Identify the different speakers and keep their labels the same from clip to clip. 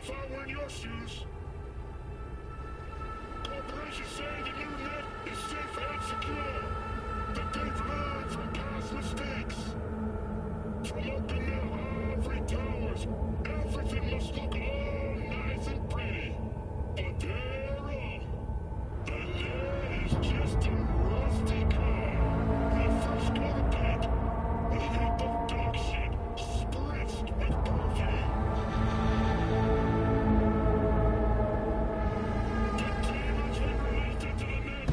Speaker 1: if I were in your shoes. Corporations say the new net is safe and secure. That they've learned from past mistakes. From open their ivory towers, everything must look all nice and pretty. But they're wrong. The net is just a rusty car. The first coat of paint. A heap of dog shit spritzed with perfume. The demons were released into the net.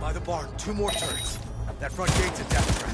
Speaker 2: By the barn, 2 more turrets. That front gate's a death trap.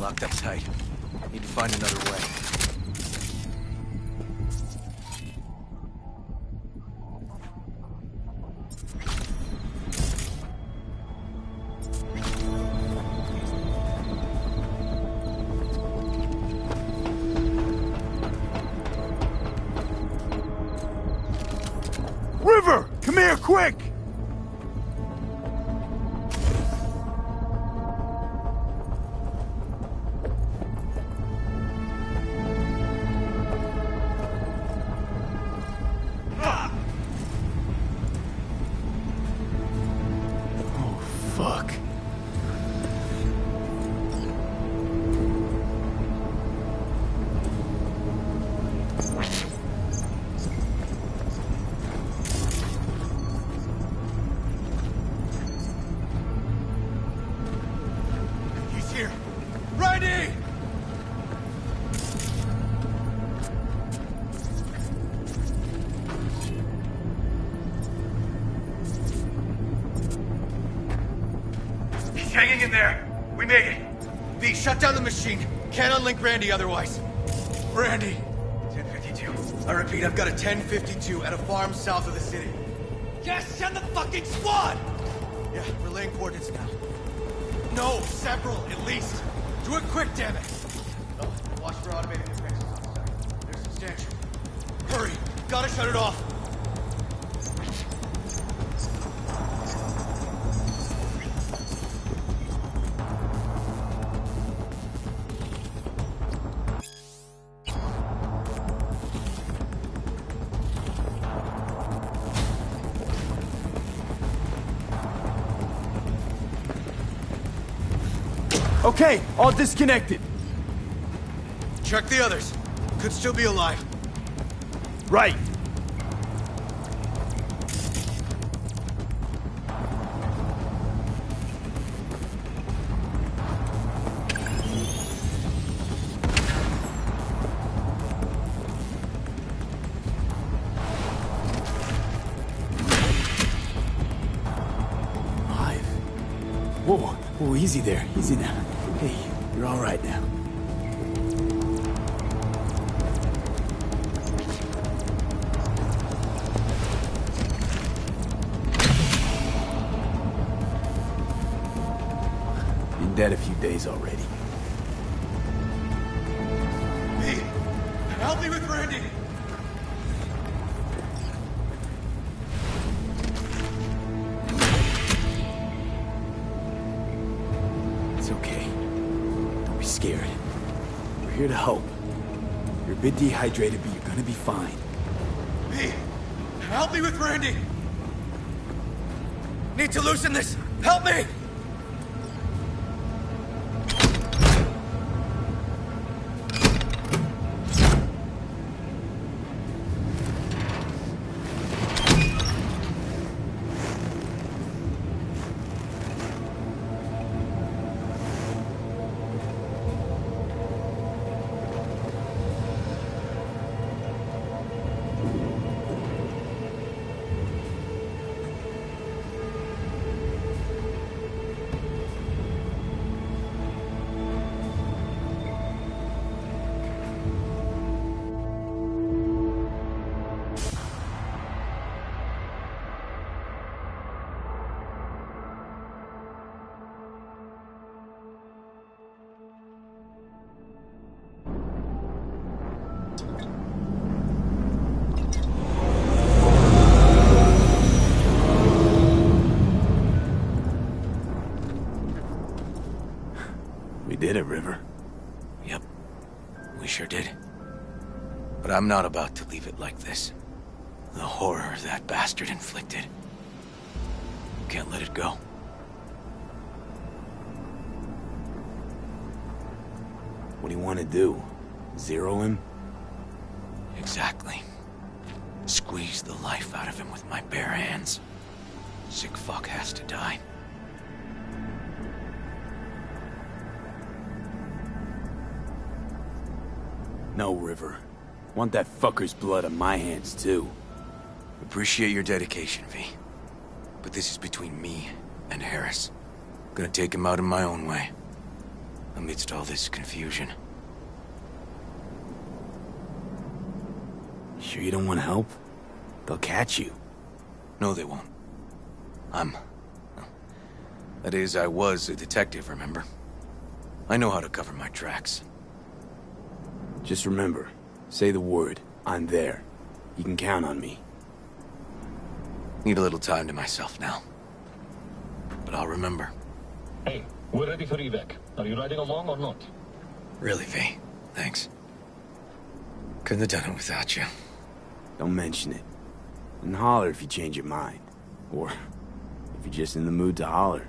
Speaker 2: Locked up tight. Need to find another way.
Speaker 3: River! Come here, quick! Fuck.
Speaker 2: He's here. Riley!
Speaker 3: Hanging in there. We made it.
Speaker 2: V, shut down the machine. Can't unlink Randy otherwise.
Speaker 3: Randy. 1052.
Speaker 2: I repeat, I've got a 1052 at a farm south of the city. Yes, send the fucking squad! Yeah, relaying coordinates now. No, several, at least. Do it quick, damn it! Oh, watch for automated defenses on site. They're substantial. Hurry! Gotta shut it off!
Speaker 3: Okay, all disconnected.
Speaker 2: Check the others. Could still be alive.
Speaker 3: Right. Alive. Whoa, whoa, easy there. Easy now. Hey, you're all right now. Been dead a few days already.
Speaker 2: V, help me with Randy!
Speaker 3: It's okay. Don't be scared. We're here to help. You're a bit dehydrated, but you're gonna be fine.
Speaker 2: V, help me with Randy! Need to loosen this! Help me!
Speaker 3: did it, River.
Speaker 2: Yep, we sure did. But I'm not about to leave it like this. The horror that bastard inflicted. Can't let it go.
Speaker 3: What do you want to do? Zero him?
Speaker 2: Exactly. Squeeze the life out of him with my bare hands. Sick fuck has to die.
Speaker 3: No, River. Want that fucker's blood on my hands, too.
Speaker 2: Appreciate your dedication, V. But this is between me and Harris. Gonna take him out in my own way. Amidst all this confusion.
Speaker 3: Sure you don't want help? They'll catch you.
Speaker 2: No, they won't. That is, I was a detective, remember? I know how to cover my tracks.
Speaker 3: Just remember, say the word. I'm there. You can count on me.
Speaker 2: Need a little time to myself now. But I'll remember.
Speaker 4: Hey, we're ready for evac. Are you riding along or not?
Speaker 2: Really, V. Thanks. Couldn't have done it without you.
Speaker 3: Don't mention it. And holler if you change your mind. Or if you're just in the mood to holler.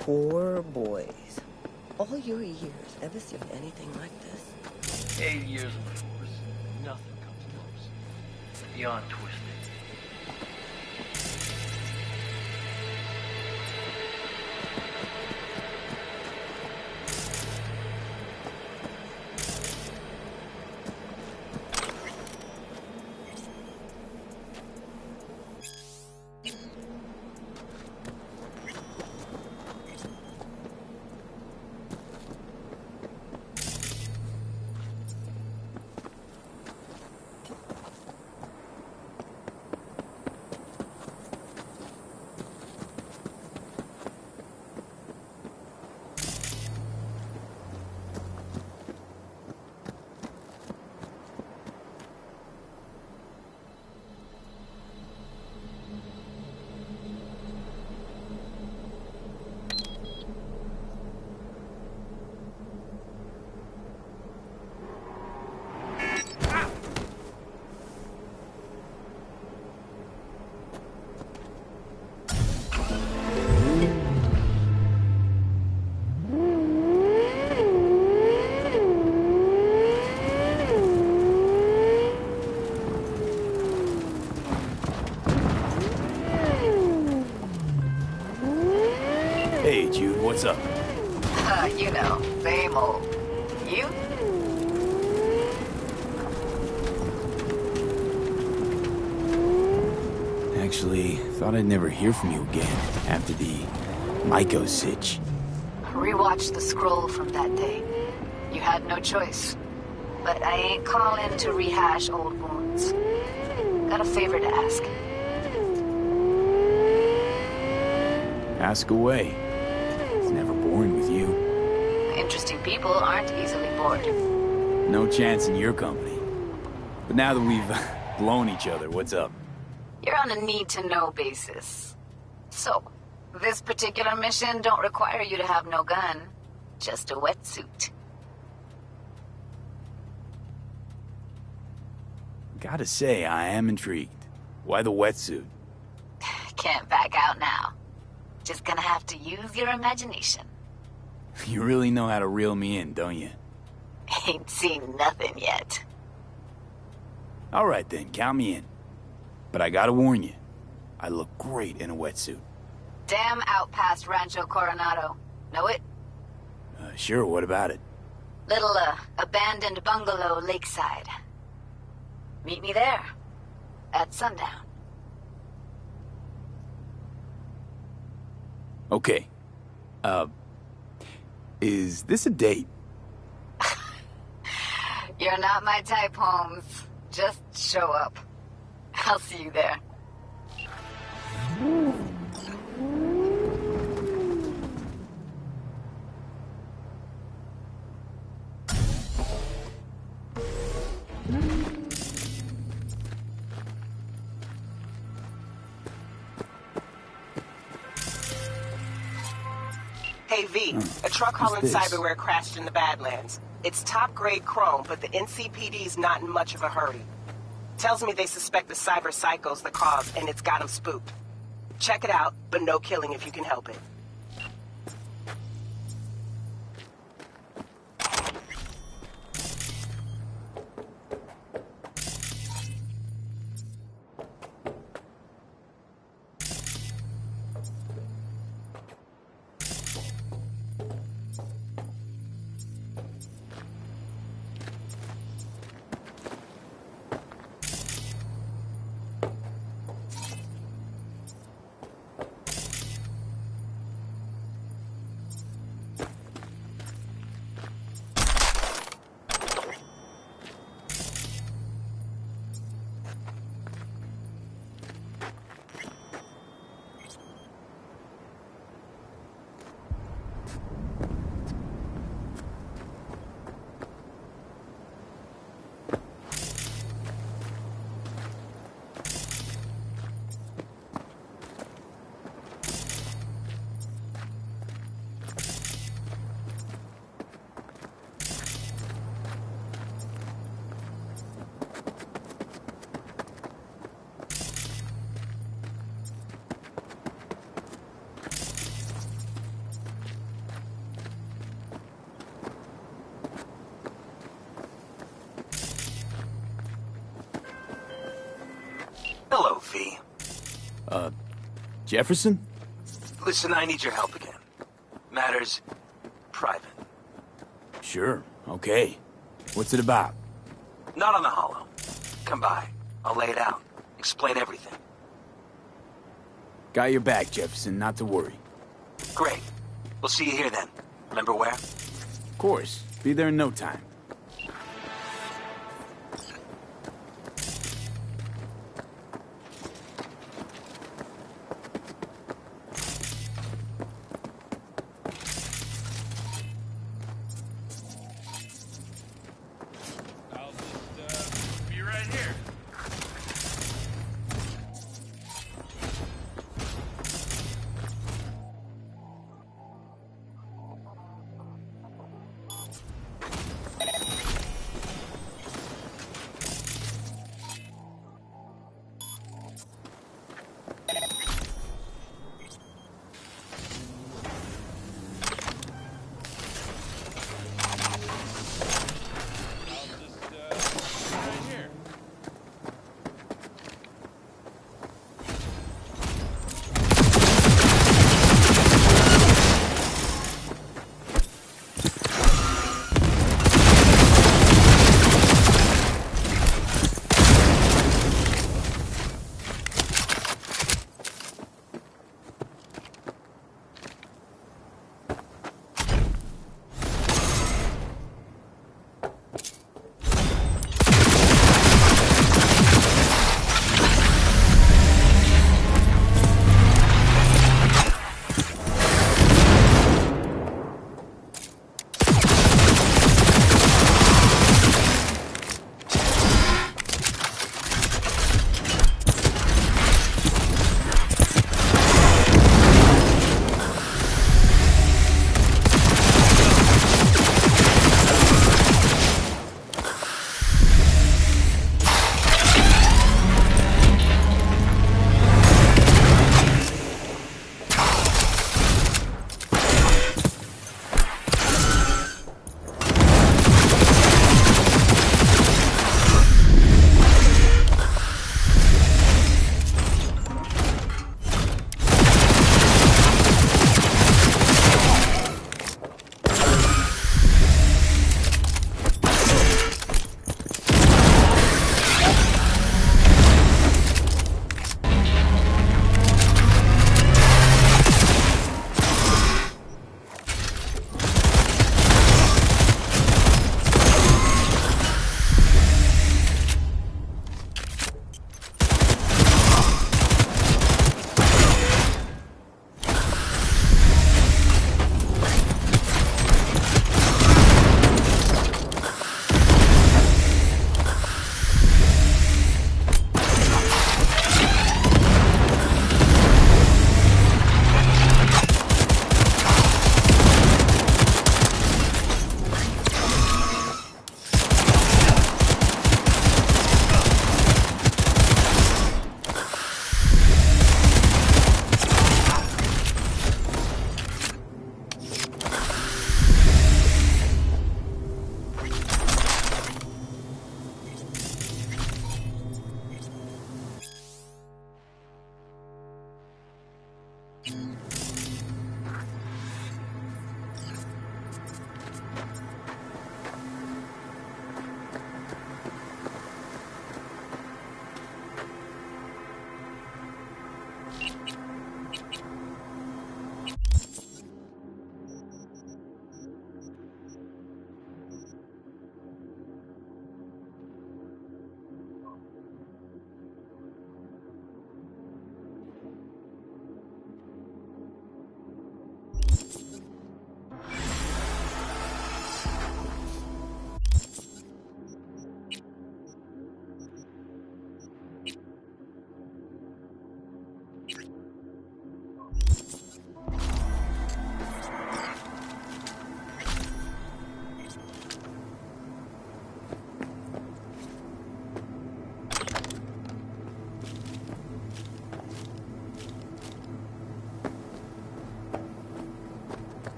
Speaker 5: Poor boys. All your years, ever seen anything like this?
Speaker 6: 8 years of force. Nothing comes close. Beyond twisted.
Speaker 3: Hey, Jude, what's up?
Speaker 7: You know, same old. You?
Speaker 3: Actually, thought I'd never hear from you again after the Maiko sitch.
Speaker 7: Rewatched the scroll from that day. You had no choice. But I ain't calling to rehash old wounds. Got a favor to ask.
Speaker 3: Ask away. It's never boring with you.
Speaker 7: Interesting people aren't easily bored.
Speaker 3: No chance in your company. But now that we've blown each other, what's up?
Speaker 7: You're on a need-to-know basis. So, this particular mission don't require you to have no gun. Just a wetsuit.
Speaker 3: Gotta say, I am intrigued. Why the wetsuit?
Speaker 7: Can't back out now. Just gonna have to use your imagination.
Speaker 3: You really know how to reel me in, don't you?
Speaker 7: Ain't seen nothing yet.
Speaker 3: All right then, count me in. But I gotta warn you, I look great in a wetsuit.
Speaker 7: Damn out past Rancho Coronado. Know it?
Speaker 3: Sure, what about it?
Speaker 7: Little, abandoned bungalow lakeside. Meet me there. At sundown.
Speaker 3: Okay. Is this a date?
Speaker 7: You're not my type, Holmes. Just show up. I'll see you there.
Speaker 8: Hey V, a truck hauling
Speaker 3: this?
Speaker 8: cyberware crashed in the Badlands. It's top-grade chrome, but the NCPD's not in much of a hurry. Tells me they suspect the cyber psycho's the cause, and it's got them spooked. Check it out, but no killing if you can help it.
Speaker 9: V.
Speaker 3: Jefferson?
Speaker 9: Listen, I need your help again. Matters private.
Speaker 3: Sure, okay. What's it about?
Speaker 9: Not on the holo. Come by. I'll lay it out. Explain everything.
Speaker 3: Got your back, Jefferson, not to worry.
Speaker 9: Great. We'll see you here then. Remember where?
Speaker 3: Of course. Be there in no time.
Speaker 6: Be right here.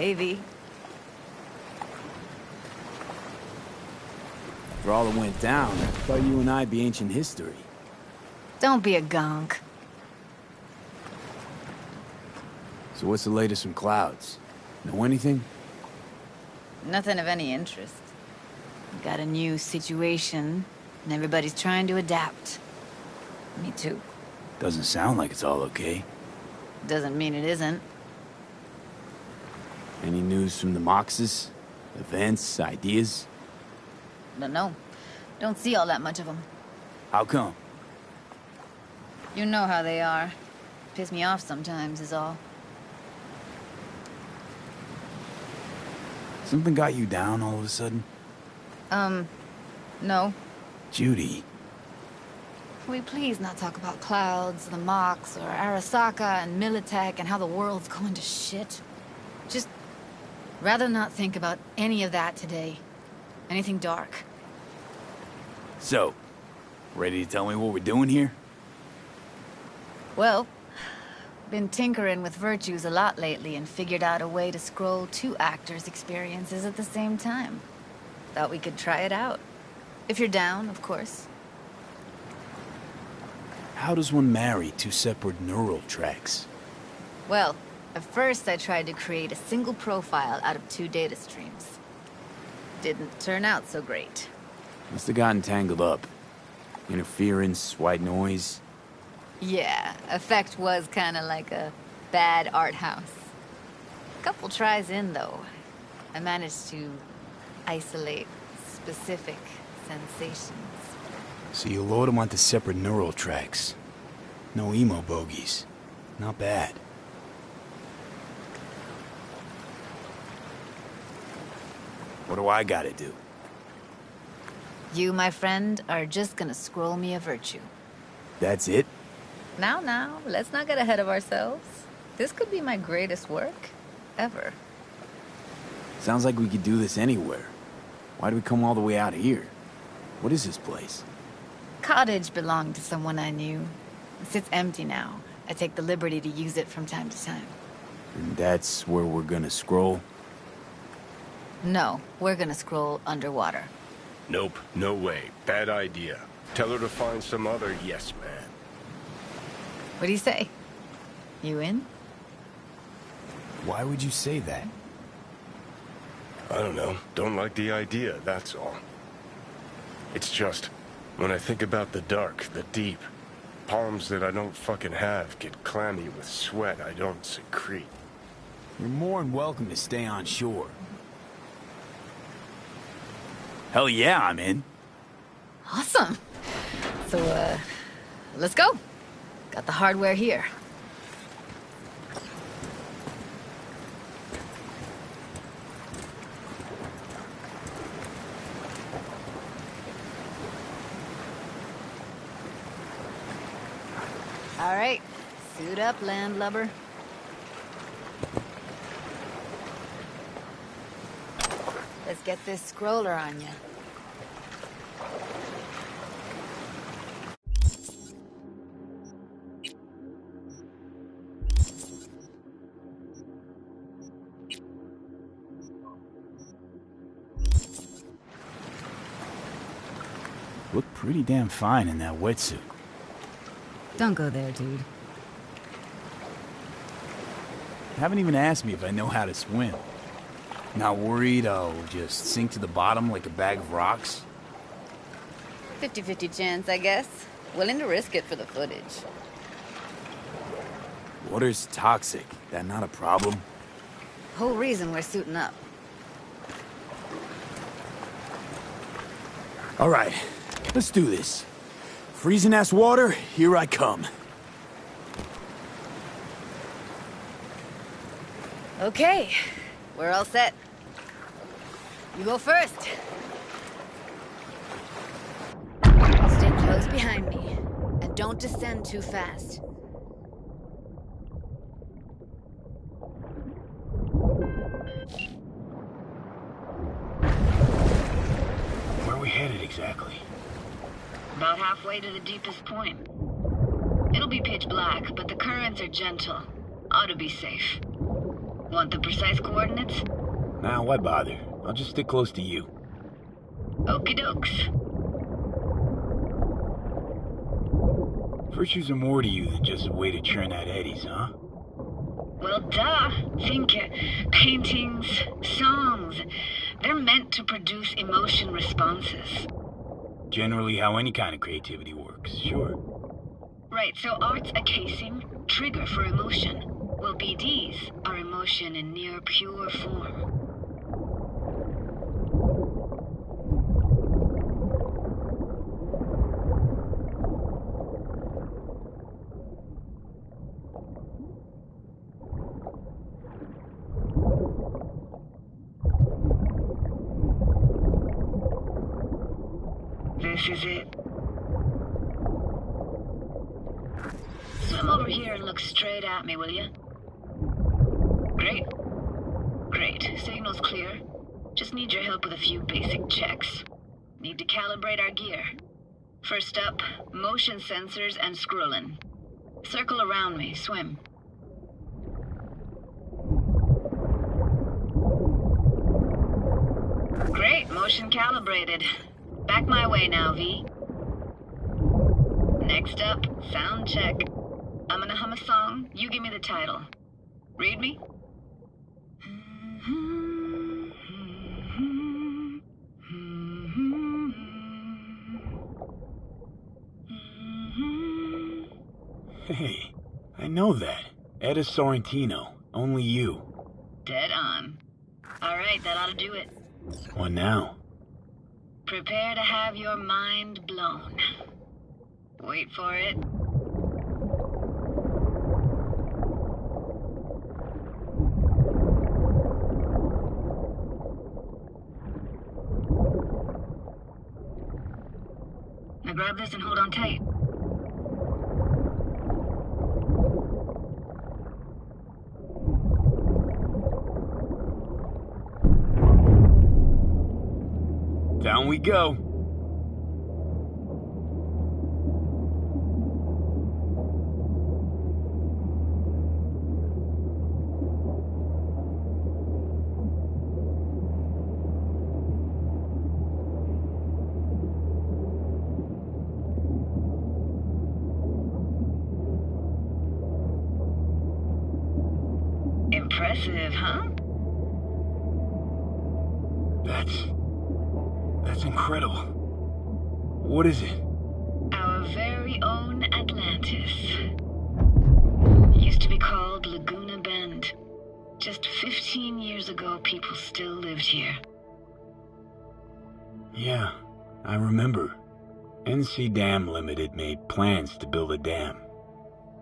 Speaker 7: Maybe.
Speaker 3: For all that went down, I thought you and I'd be ancient history.
Speaker 7: Don't be a gonk.
Speaker 3: So what's the latest from Clouds? Know anything?
Speaker 7: Nothing of any interest. We've got a new situation, and everybody's trying to adapt. Me too.
Speaker 3: Doesn't sound like it's all okay.
Speaker 7: Doesn't mean it isn't.
Speaker 3: Any news from the Moxes? Events, ideas?
Speaker 7: Don't know. Don't see all that much of them.
Speaker 3: How come?
Speaker 7: You know how they are. Piss me off sometimes is all.
Speaker 3: Something got you down all of a sudden?
Speaker 7: No.
Speaker 3: Judy.
Speaker 7: Can we please not talk about Clouds, the Mox, or Arasaka and Militech and how the world's going to shit? Just rather not think about any of that today. Anything dark.
Speaker 3: So, ready to tell me what we're doing here?
Speaker 7: Well, been tinkering with virtues a lot lately and figured out a way to scroll 2 actors' experiences at the same time. Thought we could try it out. If you're down, of course.
Speaker 3: How does one marry 2 separate neural tracks?
Speaker 7: Well, at first I tried to create a single profile out of 2 data streams. Didn't turn out so great.
Speaker 3: Must have gotten tangled up. Interference, white noise.
Speaker 7: Yeah, effect was kinda like a bad art house. Couple tries in, though. I managed to isolate specific sensations.
Speaker 3: So you load them onto separate neural tracks. No emo bogies. Not bad. What do I gotta do?
Speaker 7: You, my friend, are just gonna scroll me a virtue.
Speaker 3: That's it?
Speaker 7: Now, let's not get ahead of ourselves. This could be my greatest work ever.
Speaker 3: Sounds like we could do this anywhere. Why do we come all the way out here? What is this place?
Speaker 7: Cottage belonged to someone I knew. It sits empty now. I take the liberty to use it from time to time.
Speaker 3: And that's where we're gonna scroll?
Speaker 7: No, we're gonna scroll underwater.
Speaker 10: Nope, no way. Bad idea. Tell her to find some other yes man.
Speaker 7: What do you say? You in?
Speaker 3: Why would you say that?
Speaker 10: I don't know. Don't like the idea, that's all. It's just, when I think about the dark, the deep, palms that I don't fucking have get clammy with sweat I don't secrete.
Speaker 3: You're more than welcome to stay on shore. Hell yeah, I'm in.
Speaker 7: Awesome. So, let's go. Got the hardware here. All right, suit up, landlubber. Let's get this scroller on ya.
Speaker 3: Look pretty damn fine in that wetsuit.
Speaker 7: Don't go there, dude.
Speaker 3: Haven't even asked me if I know how to swim. Not worried I'll just sink to the bottom like a bag of rocks?
Speaker 7: 50-50 chance, I guess. Willing to risk it for the footage.
Speaker 3: Water's toxic. That not a problem?
Speaker 7: Whole reason we're suiting up.
Speaker 3: All right, let's do this. Freezing-ass water, here I come.
Speaker 7: Okay, we're all set. You go first. Stay close behind me, and don't descend too fast.
Speaker 3: Where are we headed exactly?
Speaker 11: About halfway to the deepest point. It'll be pitch black, but the currents are gentle. Ought to be safe. Want the precise coordinates?
Speaker 3: Nah, why bother? I'll just stick close to you.
Speaker 11: Okie dokes.
Speaker 3: Virtues are more to you than just a way to churn out eddies, huh?
Speaker 11: Well, duh. Think paintings, songs. They're meant to produce emotion responses.
Speaker 3: Generally how any kind of creativity works, sure.
Speaker 11: Right, so art's a casing, trigger for emotion. Well, BDs are emotion in near pure form. This is it. Swim over here and look straight at me, will you? Great. Great. Signal's clear. Just need your help with a few basic checks. Need to calibrate our gear. First up, motion sensors and scrolling. Circle around me. Swim. Great. Motion calibrated. Back my way now, V. Next up, sound check. I'm gonna hum a song. You give me the title. Read me?
Speaker 3: Hey, I know that. Etta Sorrentino. Only you.
Speaker 11: Dead on. Alright, that ought to do it.
Speaker 3: What now?
Speaker 11: Prepare to have your mind blown. Wait for it. Now grab this and hold on tight.
Speaker 3: Down we go.
Speaker 11: Impressive, huh?
Speaker 3: That's incredible. What is it?
Speaker 11: Our very own Atlantis. Used to be called Laguna Bend. Just 15 years ago, people still lived here.
Speaker 3: Yeah, I remember. NC Dam Limited made plans to build a dam.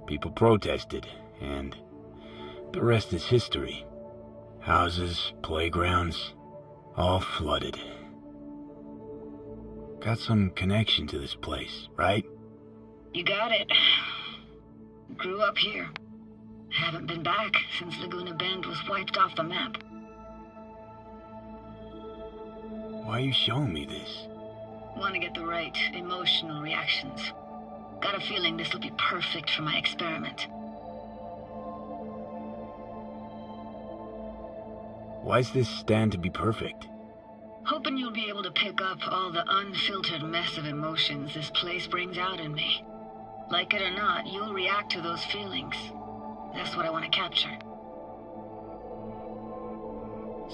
Speaker 3: People protested, and the rest is history. Houses, playgrounds, all flooded. Got some connection to this place, right?
Speaker 11: You got it. Grew up here. Haven't been back since Laguna Bend was wiped off the map.
Speaker 3: Why are you showing me this?
Speaker 11: Want to get the right emotional reactions. Got a feeling this will be perfect for my experiment.
Speaker 3: Why's this stand to be perfect?
Speaker 11: Hoping you'll be able to pick up all the unfiltered mess of emotions this place brings out in me. Like it or not, you'll react to those feelings. That's what I want to capture.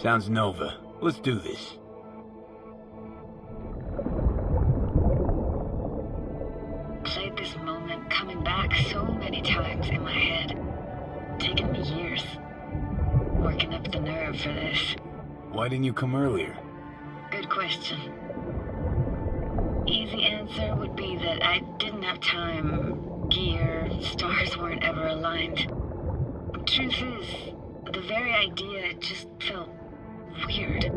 Speaker 3: Sounds Nova. Let's do this.
Speaker 11: Played this moment coming back so many times in my head. Taken me years. Working up the nerve for this.
Speaker 3: Why didn't you come earlier?
Speaker 11: Good question. Easy answer would be that I didn't have time. Gear, stars weren't ever aligned. Truth is, the very idea just felt weird.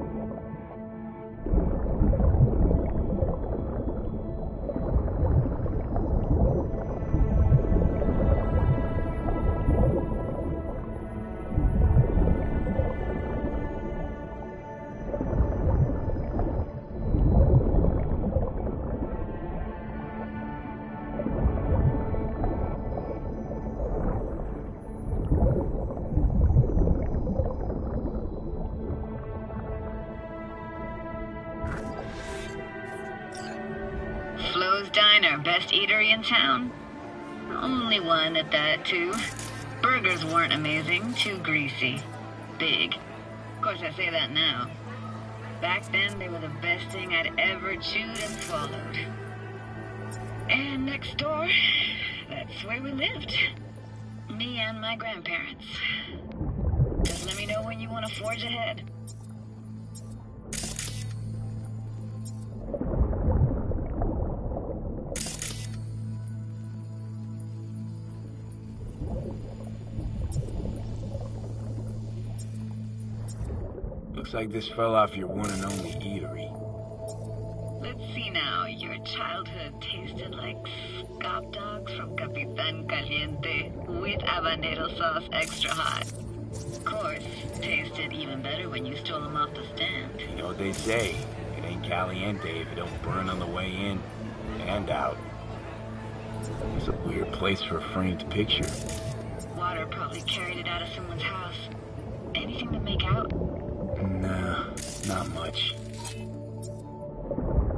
Speaker 11: best eatery in town? Only one at that, too. Burgers weren't amazing, too greasy. Big. Of course, I say that now. Back then, they were the best thing I'd ever chewed and swallowed. And next door, that's where we lived. Me and my grandparents. Just let me know when you want to forge ahead.
Speaker 3: Looks like this fell off your one and only eatery.
Speaker 11: Let's see now. Your childhood tasted like scop dogs from Capitan Caliente with habanero sauce extra hot. Of course, tasted even better when you stole them off the stand.
Speaker 3: You know what they say, it ain't caliente if it don't burn on the way in and out. It's a weird place for a framed picture.
Speaker 11: Water probably carried it out of someone's house. Anything to make out?
Speaker 3: Nah, not much.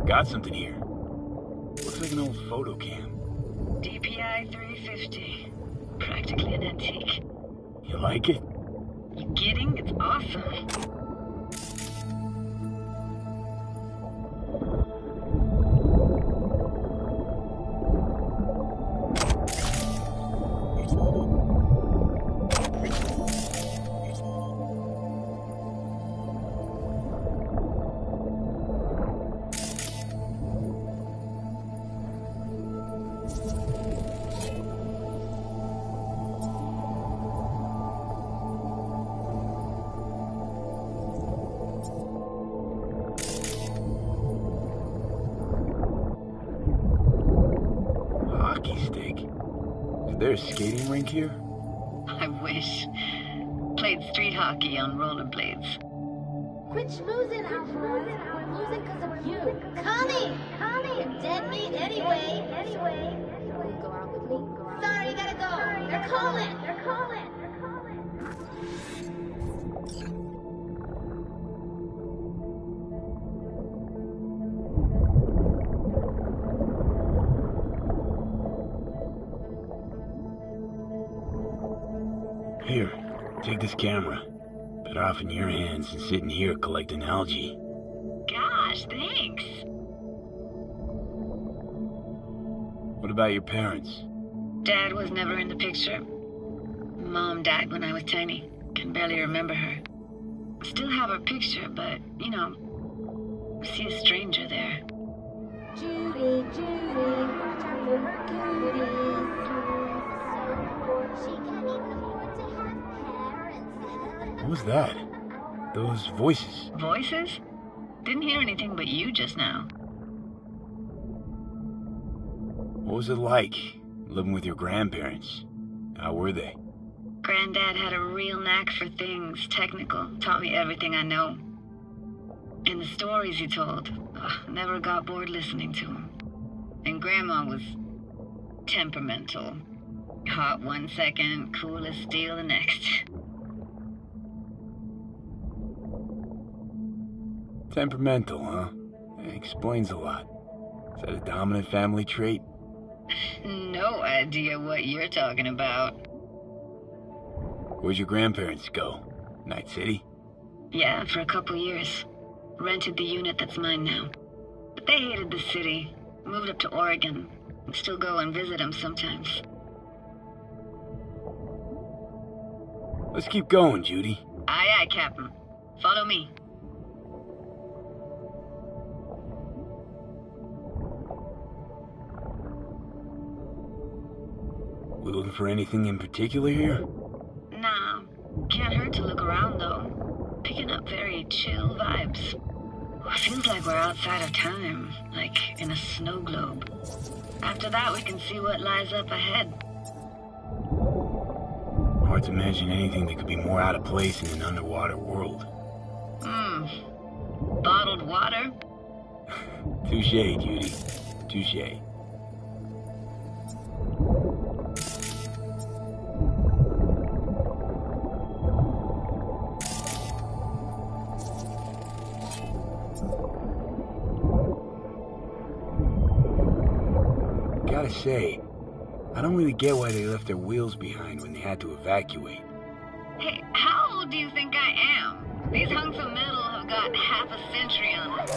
Speaker 3: Got something here. Looks like an old photo cam.
Speaker 11: DPI 350. Practically an antique.
Speaker 3: You like it?
Speaker 11: You kidding? It's awesome.
Speaker 3: Is there a skating rink here?
Speaker 11: I wish. Played street hockey on rollerblades.
Speaker 12: Quit schmoozing, Alphonse. We're losing because of you. Connie! Connie! Dead meat anyway. Go out with me. Sorry, gotta go. They're calling.
Speaker 3: Here, take this camera. Better off in your hands than sitting here collecting algae.
Speaker 11: Gosh, thanks.
Speaker 3: What about your parents?
Speaker 11: Dad was never in the picture. Mom died when I was tiny. Can barely remember her. Still have her picture, but, you know, see a stranger there.
Speaker 12: Judy, watch out for her cuties. She can't even afford to have parents.
Speaker 3: What was that? Those voices.
Speaker 11: Voices? Didn't hear anything but you just now.
Speaker 3: What was it like, living with your grandparents? How were they?
Speaker 11: Granddad had a real knack for things technical. Taught me everything I know. And the stories he told, never got bored listening to him. And Grandma was temperamental. Hot one second, cool as steel the next.
Speaker 3: Temperamental, huh? Explains a lot. Is that a dominant family trait?
Speaker 11: No idea what you're talking about.
Speaker 3: Where'd your grandparents go? Night City?
Speaker 11: Yeah, for a couple years. Rented the unit that's mine now. But they hated the city. Moved up to Oregon. Still go and visit them sometimes.
Speaker 3: Let's keep going, Judy.
Speaker 11: Aye, aye, Captain. Follow me.
Speaker 3: We looking for anything in particular here?
Speaker 11: Nah. Can't hurt to look around, though. Picking up very chill vibes. Feels like we're outside of time, like in a snow globe. After that, we can see what lies up ahead.
Speaker 3: Hard to imagine anything that could be more out of place in an underwater world.
Speaker 11: Bottled water?
Speaker 3: Touche, Judy. Touche. say, I don't really get why they left their wheels behind when they had to evacuate.
Speaker 11: Hey, how old do you think I am? These hunks of metal have got half a century on them.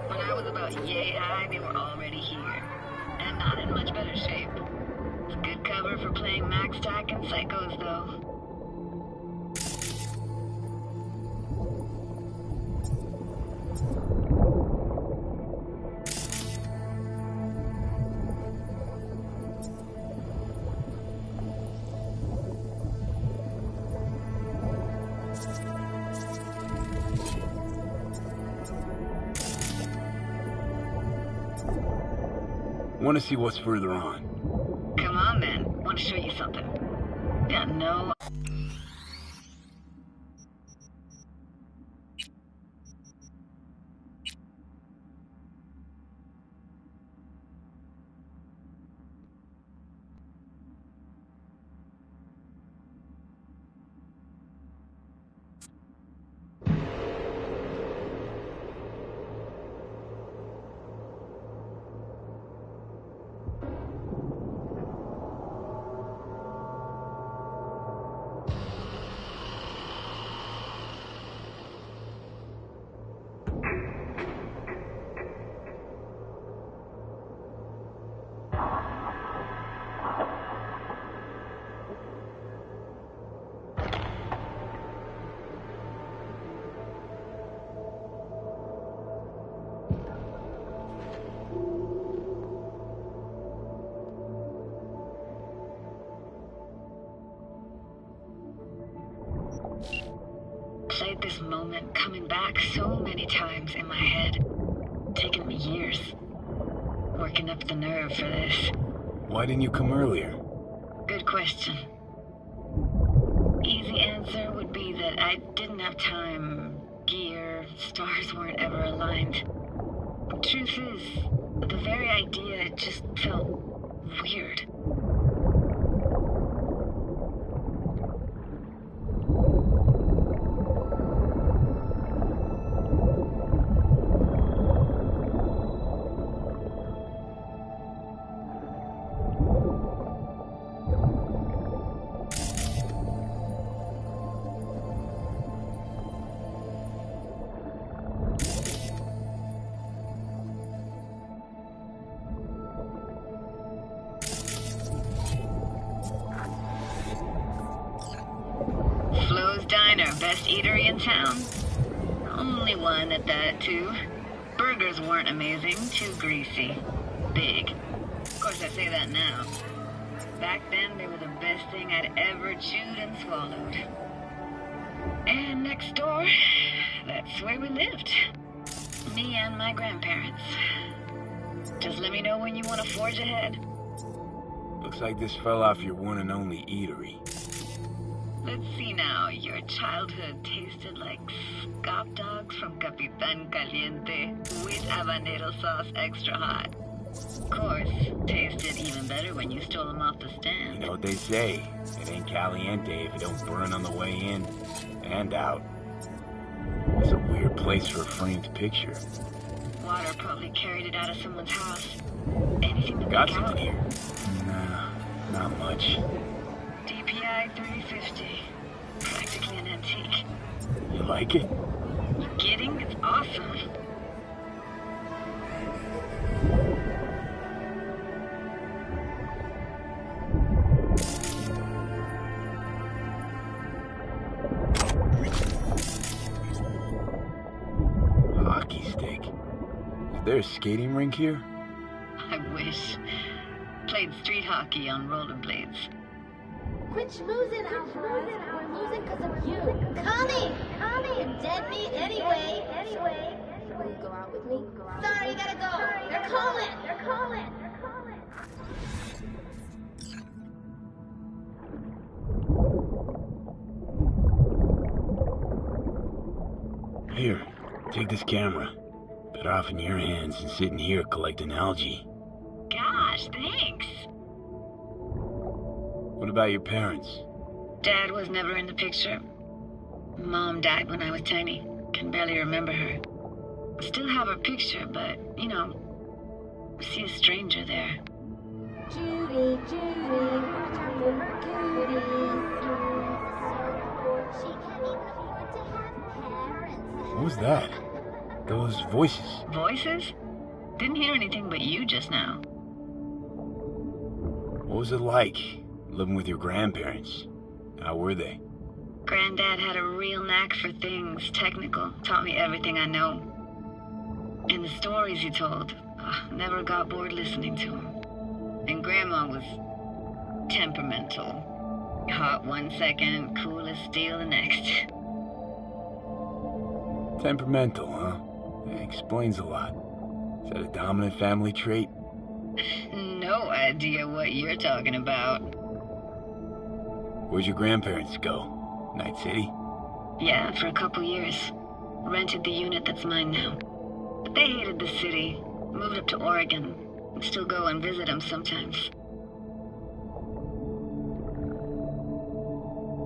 Speaker 11: When I was about yay high, they were already here. And not in much better shape. It's good cover for playing MaxTac and Psychos, though.
Speaker 3: Want to see what's further on.
Speaker 11: Come on, then. Want to show you something. Yeah, no... Played this moment coming back so many times in my head. Taken me years. Working up the nerve for this.
Speaker 3: Why didn't you come earlier?
Speaker 11: Good question. Easy answer would be that I didn't have time, gear, stars weren't ever aligned. Truth is, the very idea just felt weird. Flo's Diner, best eatery in town. Only one at that, too. Burgers weren't amazing, too greasy. Big. Of course, I say that now. Back then, they were the best thing I'd ever chewed and swallowed. And next door, that's where we lived. Me and my grandparents. Just let me know when you want to forge ahead.
Speaker 3: Looks like this fell off your one and only eatery.
Speaker 11: Let's see now. Your childhood tasted like scop dogs from Capitan Caliente with habanero sauce extra hot. Of course, tasted even better when you stole them off the stand.
Speaker 3: You know what they say. It ain't caliente if it don't burn on the way in and out. It's a weird place for a framed picture.
Speaker 11: Water probably carried it out of someone's house. Anything to
Speaker 3: Got
Speaker 11: make
Speaker 3: something
Speaker 11: out?
Speaker 3: here? Nah, not much.
Speaker 11: DPI 350. Practically an antique.
Speaker 3: You like it?
Speaker 11: You kidding? It's awesome.
Speaker 3: Hockey stick. Is there a skating rink here?
Speaker 11: I wish. Played street hockey on rollerblades.
Speaker 12: Quit schmoozing, Alvarez. We're losing because of you. Coming! You're dead meat anyway. Will you go out with me? Sorry, you gotta go. They're calling.
Speaker 3: Here, take this camera. Better off in your hands than sitting here collecting algae.
Speaker 11: Gosh, thanks.
Speaker 3: What about your parents?
Speaker 11: Dad was never in the picture. Mom died when I was tiny. Can barely remember her. Still have her picture, but, you know, see a stranger there.
Speaker 12: Judy, watch out for her cuties. She can't even afford to have parents.
Speaker 3: What was that? Those voices.
Speaker 11: Voices? Didn't hear anything but you just now.
Speaker 3: What was it like, living with your grandparents? How were they?
Speaker 11: Granddad had a real knack for things technical. Taught me everything I know. And the stories he told, never got bored listening to him. And Grandma was temperamental. Hot one second, cool as steel the next.
Speaker 3: Temperamental, huh? That explains a lot. Is that a dominant family trait?
Speaker 11: No idea what you're talking about.
Speaker 3: Where'd your grandparents go? Night City?
Speaker 11: Yeah, for a couple years. Rented the unit that's mine now. But they hated the city. Moved up to Oregon. And still go and visit them sometimes.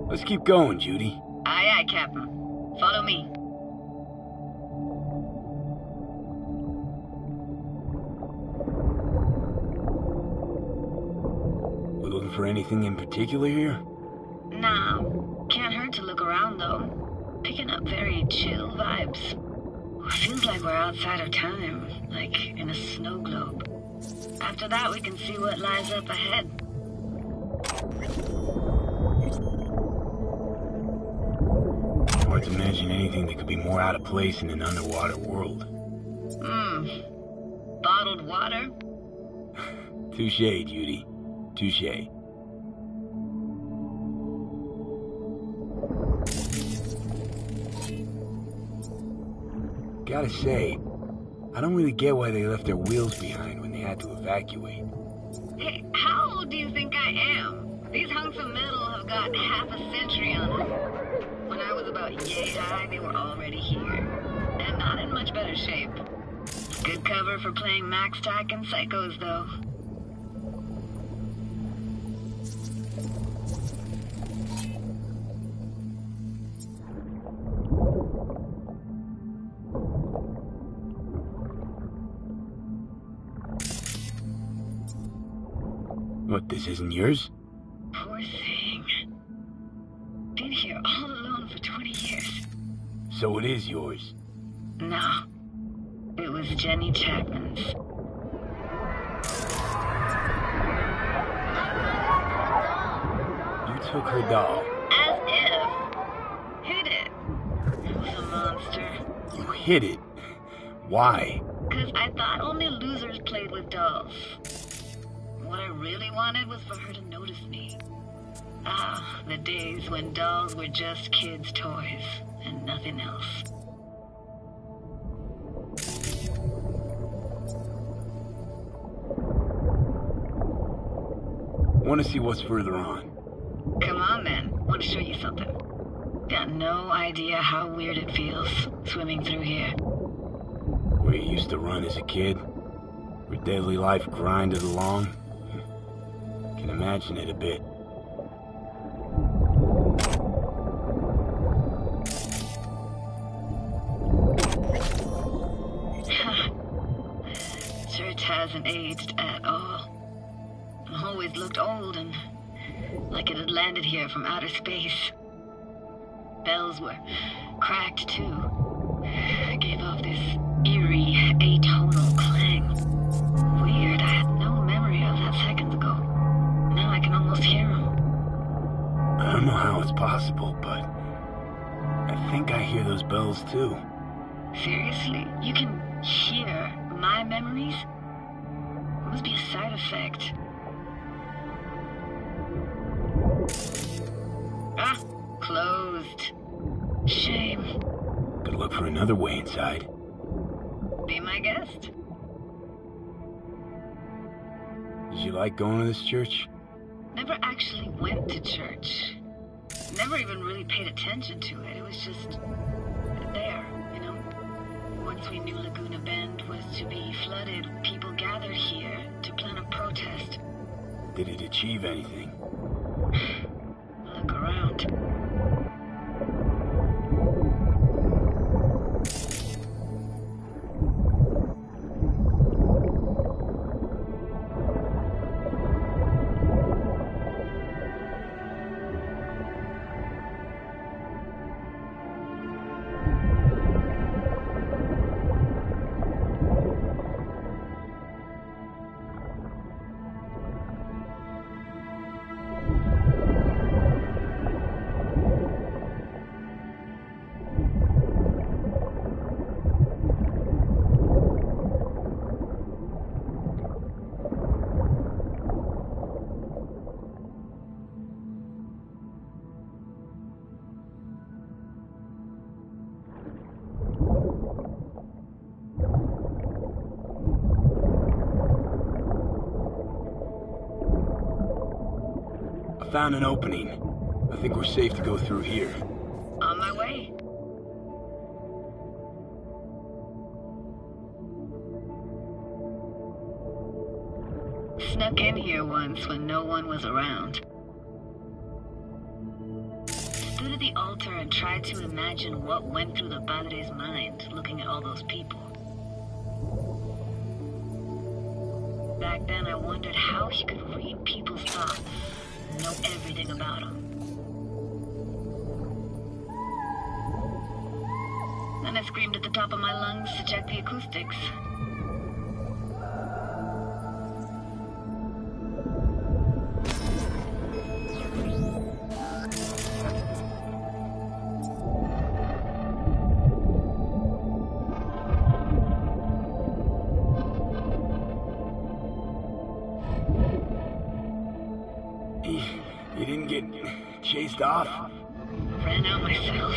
Speaker 3: Let's keep going, Judy.
Speaker 11: Aye, aye, Captain. Follow me.
Speaker 3: We looking for anything in particular here?
Speaker 11: Nah, can't hurt to look around though. Picking up very chill vibes. Feels like we're outside of time, like in a snow globe. After that, we can see what lies up ahead.
Speaker 3: Hard to imagine anything that could be more out of place in an underwater world.
Speaker 11: Bottled water?
Speaker 3: Touche, Judy. Touche. Gotta say, I don't really get why they left their wheels behind when they had to evacuate.
Speaker 11: Hey, how old do you think I am? These hunks of metal have got half a century on them. When I was about yay high, they were already here. And not in much better shape. Good cover for playing Max Tack and Psychos, though.
Speaker 3: What, this isn't yours?
Speaker 11: Poor thing. Been here all alone for 20 years.
Speaker 3: So it is yours.
Speaker 11: No. It was Jenny Chapman's.
Speaker 3: You took her doll.
Speaker 11: As if. Hid it. It was a monster.
Speaker 3: You hid it. Why?
Speaker 11: 'Cause I thought only losers played with dolls. What I really wanted was for her to notice me. Ah, the days when dolls were just kids' toys and nothing else.
Speaker 3: Want to see what's further on.
Speaker 11: Come on, then. Want to show you something. Got no idea how weird it feels, swimming through here.
Speaker 3: Where you used to run as a kid? Where daily life grinded along? Can imagine it a bit.
Speaker 11: Church hasn't aged at all. Always looked old and like it had landed here from outer space. Bells were cracked too. Gave off this eerie, atonal clang. Weird, I had no memory of that seconds ago. Now I can almost hear them.
Speaker 3: I don't know how it's possible, but I think I hear those bells too.
Speaker 11: Seriously? You can hear my memories? It must be a side effect. Ah, closed. Shame.
Speaker 3: Could look for another way inside.
Speaker 11: Be my guest.
Speaker 3: Did you like going to this church?
Speaker 11: Never actually went to church. Never even really paid attention to it. It was just there, you know. Once we knew Laguna Bend was to be flooded, people gathered here to plan a protest.
Speaker 3: Did it achieve anything?
Speaker 11: Look around.
Speaker 3: found an opening. I think we're safe to go through here.
Speaker 11: On my way. Snuck in here once when no one was around. Stood at the altar and tried to imagine what went through the Padre's mind looking at all those people. Back then I wondered how he could read people's thoughts, know everything about them. Then I screamed at the top of my lungs to check the acoustics.
Speaker 3: You didn't get chased off?
Speaker 11: Ran out myself.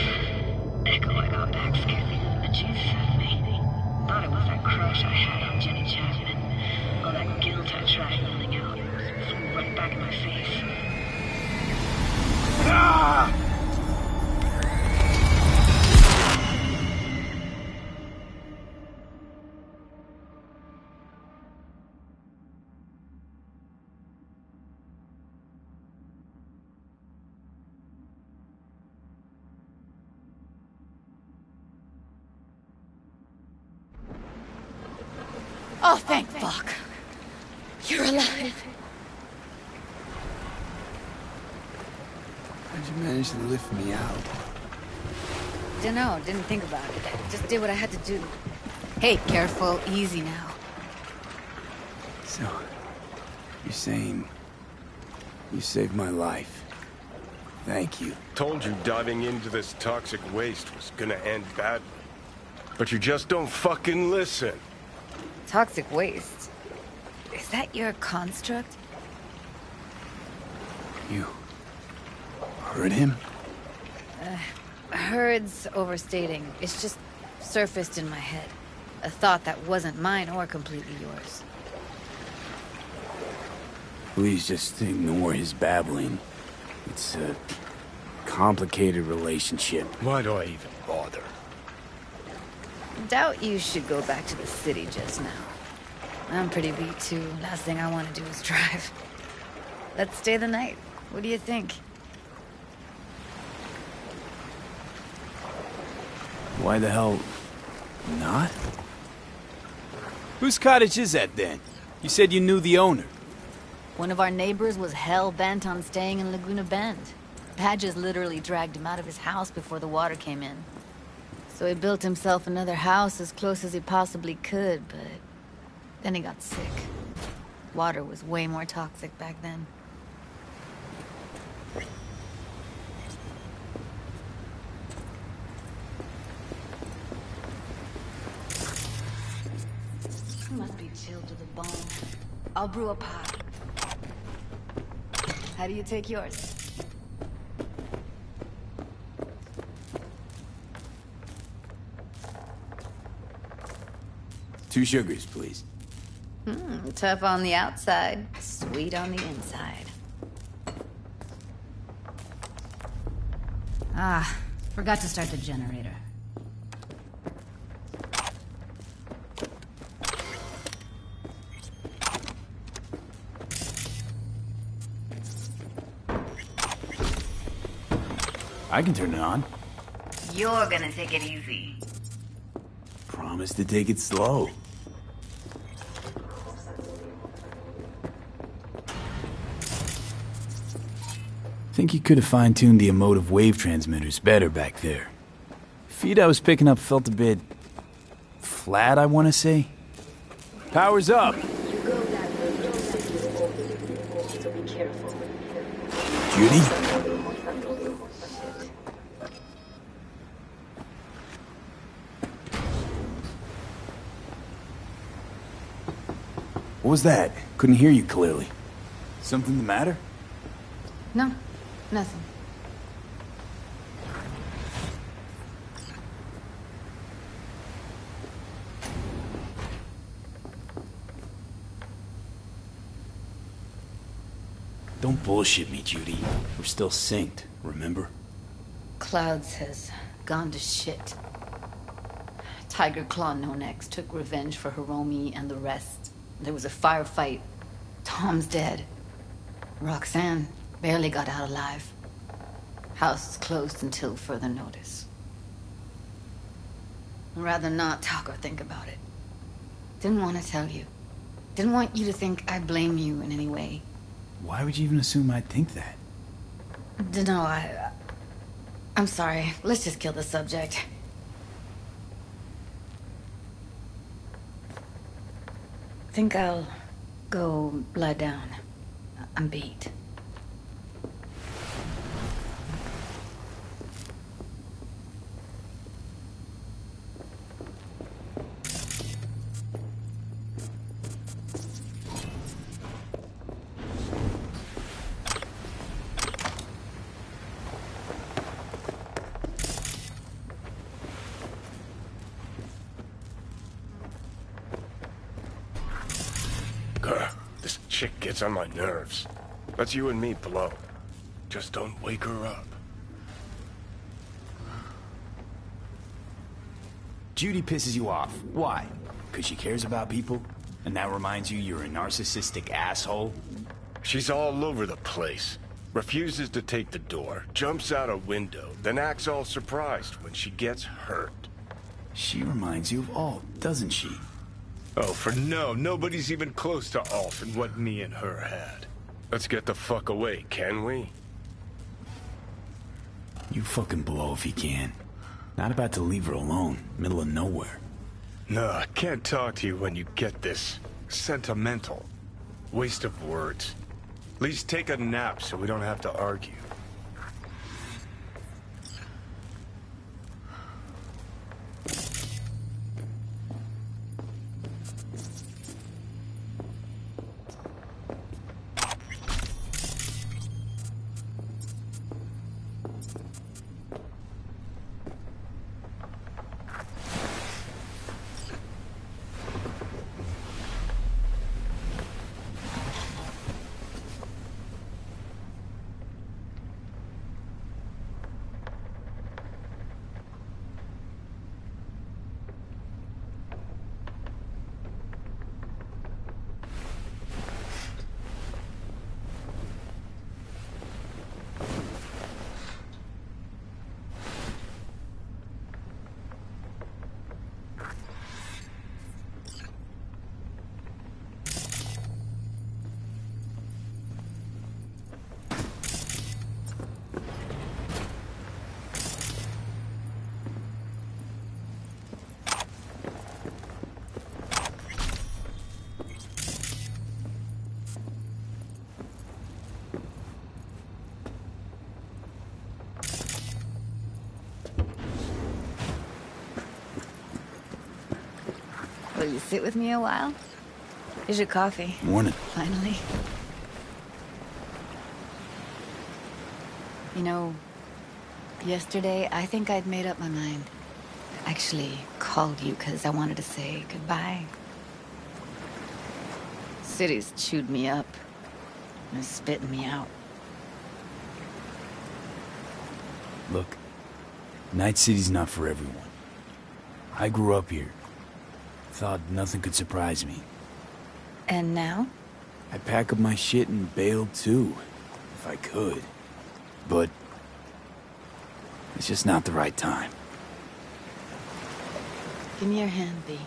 Speaker 11: Echo I got back scared me to the bejesus out of me. Thought it was that crush I had on Jenny Chapman. All that guilt I tried yelling out. Flew right back in my face.
Speaker 3: Ah!
Speaker 7: Oh, thank fuck. You're alive.
Speaker 13: How'd you manage to lift me out?
Speaker 7: Dunno, didn't think about it. Just did what I had to do. Hey, careful, easy now.
Speaker 13: So, you're saying you saved my life. Thank you.
Speaker 10: Told you diving into this toxic waste was gonna end badly. But you just don't fucking listen.
Speaker 7: Toxic waste? Is that your construct?
Speaker 13: You heard him?
Speaker 7: Heard's overstating. It's just surfaced in my head. A thought that wasn't mine or completely yours.
Speaker 13: Please just ignore his babbling. It's a complicated relationship.
Speaker 10: Why do I even bother?
Speaker 7: Doubt you should go back to the city just now. I'm pretty beat too. Last thing I want to do is drive. Let's stay the night. What do you think?
Speaker 13: Why the hell not? Whose cottage is that then? You said you knew the owner.
Speaker 7: One of our neighbors was hell-bent on staying in Laguna Bend. Badges literally dragged him out of his house before the water came in. So he built himself another house as close as he possibly could, but then he got sick. Water was way more toxic back then. Must be chilled to the bone. I'll brew a pie. How do you take yours?
Speaker 13: Two sugars, please.
Speaker 7: Tough on the outside, sweet on the inside. Ah, forgot to start the generator.
Speaker 13: I can turn it on.
Speaker 11: You're gonna take it easy.
Speaker 13: Promise to take it slow. Think you could have fine-tuned the emotive wave transmitters better back there. Feed I was picking up felt a bit flat, I want to say. Power's up. Judy? What was that? Couldn't hear you clearly. Something the matter?
Speaker 7: No, nothing.
Speaker 13: Don't bullshit me, Judy. We're still synced, remember?
Speaker 7: Clouds has gone to shit. Tiger Claw No Nex took revenge for Hiromi and the rest. There was a firefight. Tom's dead. Roxanne barely got out alive. House is closed until further notice. I'd rather not talk or think about it. Didn't want to tell you. Didn't want you to think I blame you in any way.
Speaker 13: Why would you even assume I'd think that?
Speaker 7: Dunno, I'm sorry. Let's just kill the subject. Think I'll go lie down. I'm beat.
Speaker 10: This chick gets on my nerves. That's you and me below. Just don't wake her up.
Speaker 13: Judy pisses you off. Why? Because she cares about people? And that reminds you you're a narcissistic asshole?
Speaker 10: She's all over the place. Refuses to take the door, jumps out a window, then acts all surprised when she gets hurt.
Speaker 13: She reminds you of Alt, doesn't she?
Speaker 14: Oh, for no. Nobody's even close to Alt and what me and her had.
Speaker 10: Let's get the fuck away, can we?
Speaker 13: You fucking blow if you can. Not about to leave her alone, middle of nowhere.
Speaker 14: No, I can't talk to you when you get this sentimental. Waste of words. At least take a nap so we don't have to argue.
Speaker 7: Will you sit with me a while? Here's your coffee.
Speaker 13: Morning.
Speaker 7: Finally. You know, yesterday I think I'd made up my mind. Actually called you because I wanted to say goodbye. City's chewed me up and spitting me out.
Speaker 13: Look, Night City's not for everyone. I grew up here. Thought nothing could surprise me.
Speaker 7: And now?
Speaker 13: I'd pack up my shit and bail too, if I could. But it's just not the right time.
Speaker 7: Give me your hand, V.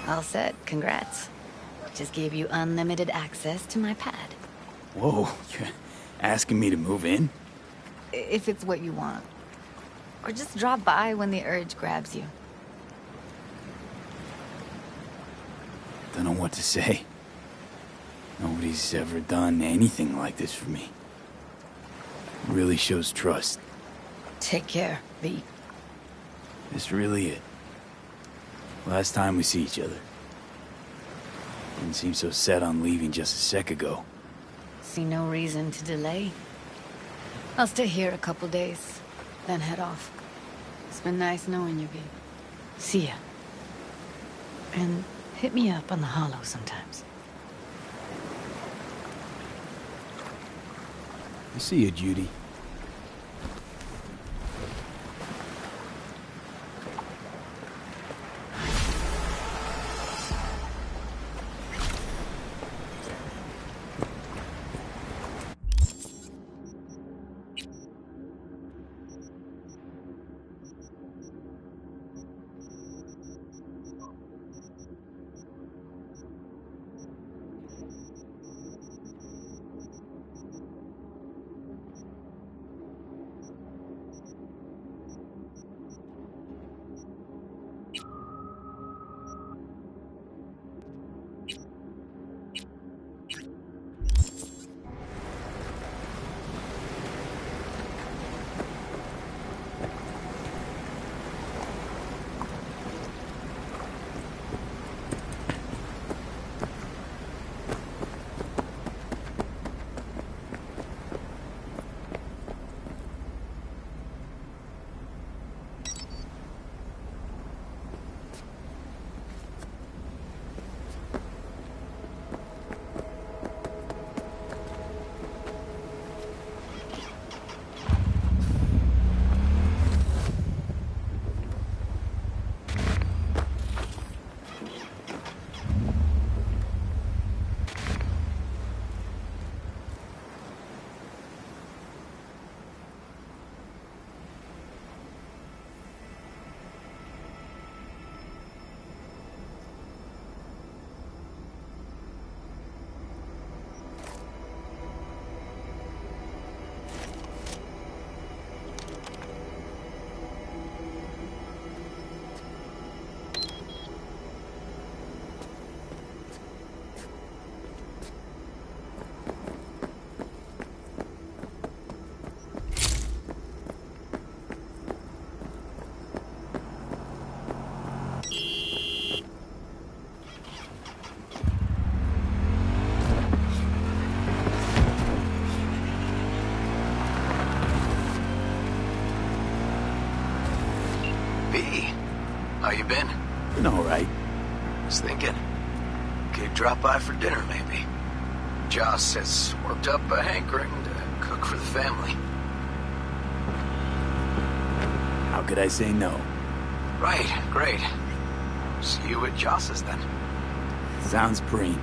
Speaker 7: All set. Congrats. Just gave you unlimited access to my pad.
Speaker 13: Whoa, you're asking me to move in?
Speaker 7: If it's what you want. Or just drop by when the urge grabs you.
Speaker 13: Don't know what to say. Nobody's ever done anything like this for me. Really shows trust.
Speaker 7: Take care, V.
Speaker 13: That's really it. Last time we see each other. Didn't seem so set on leaving just a sec ago.
Speaker 7: See no reason to delay. I'll stay here a couple days, then head off. It's been nice knowing you, babe. See ya. And hit me up on the holo sometimes.
Speaker 13: I see you, Judy.
Speaker 9: How you been?
Speaker 13: Been all right.
Speaker 9: Was thinking. Could drop by for dinner, maybe. Joss has worked up a hankering to cook for the family.
Speaker 13: How could I say no?
Speaker 9: Right, great. See you at Joss's then.
Speaker 13: Sounds preem.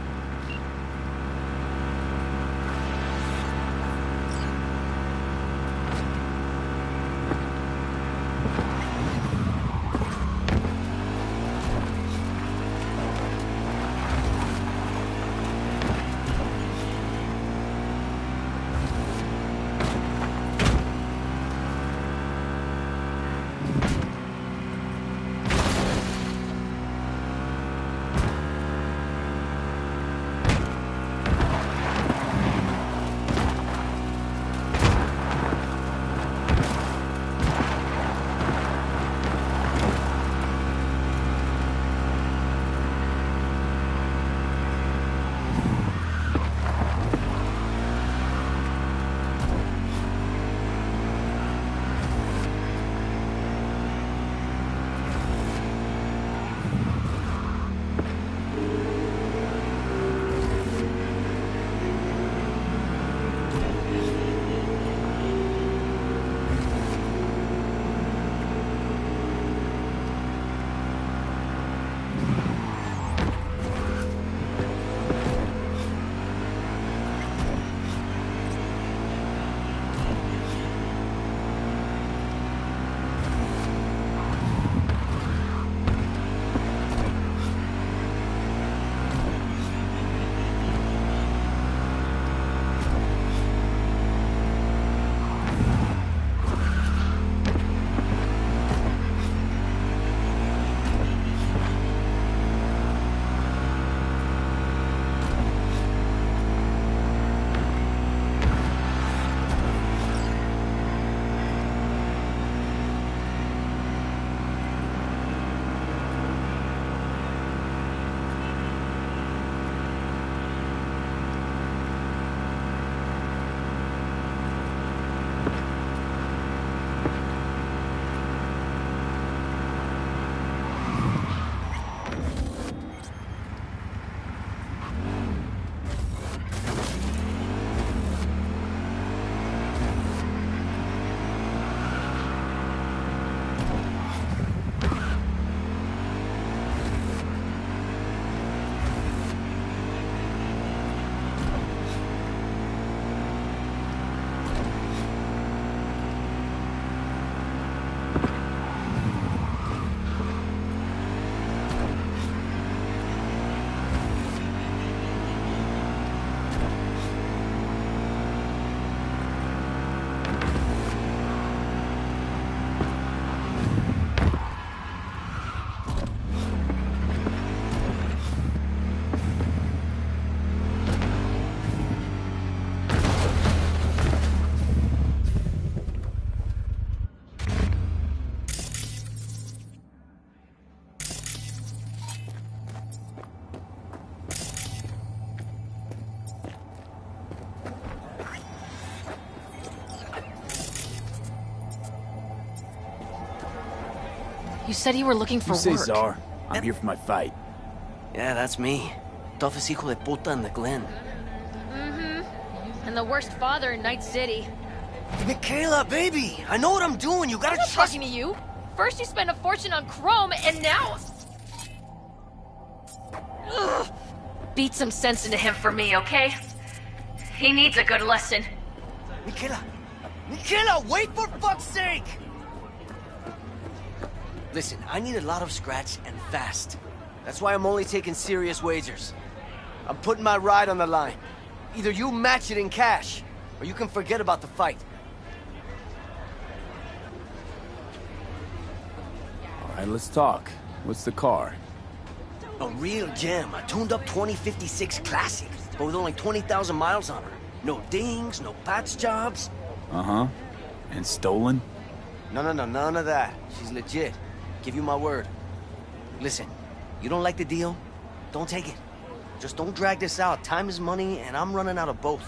Speaker 15: You said you were looking for
Speaker 13: You say
Speaker 15: work.
Speaker 13: Czar. I'm here for my fight.
Speaker 16: Yeah, that's me. Toughest hijo de puta in the Glen.
Speaker 15: Mm-hmm. And the worst father in Night City.
Speaker 16: Michaela, baby! I know what I'm doing. You gotta
Speaker 15: I'm not
Speaker 16: trust
Speaker 15: talking to you. First you spend a fortune on chrome, and now... Ugh. Beat some sense into him for me, okay? He needs a good lesson.
Speaker 16: Michaela! Michaela, wait for fuck's sake! Listen, I need a lot of scratch and fast. That's why I'm only taking serious wagers. I'm putting my ride on the line. Either you match it in cash, or you can forget about the fight.
Speaker 13: All right, let's talk. What's the car?
Speaker 16: A real gem, a tuned-up 2056 Classic, but with only 20,000 miles on her. No dings, no patch jobs.
Speaker 13: Uh-huh. And stolen?
Speaker 16: No, none of that. She's legit. Give you my word. Listen, you don't like the deal? Don't take it. Just don't drag this out. Time is money, and I'm running out of both.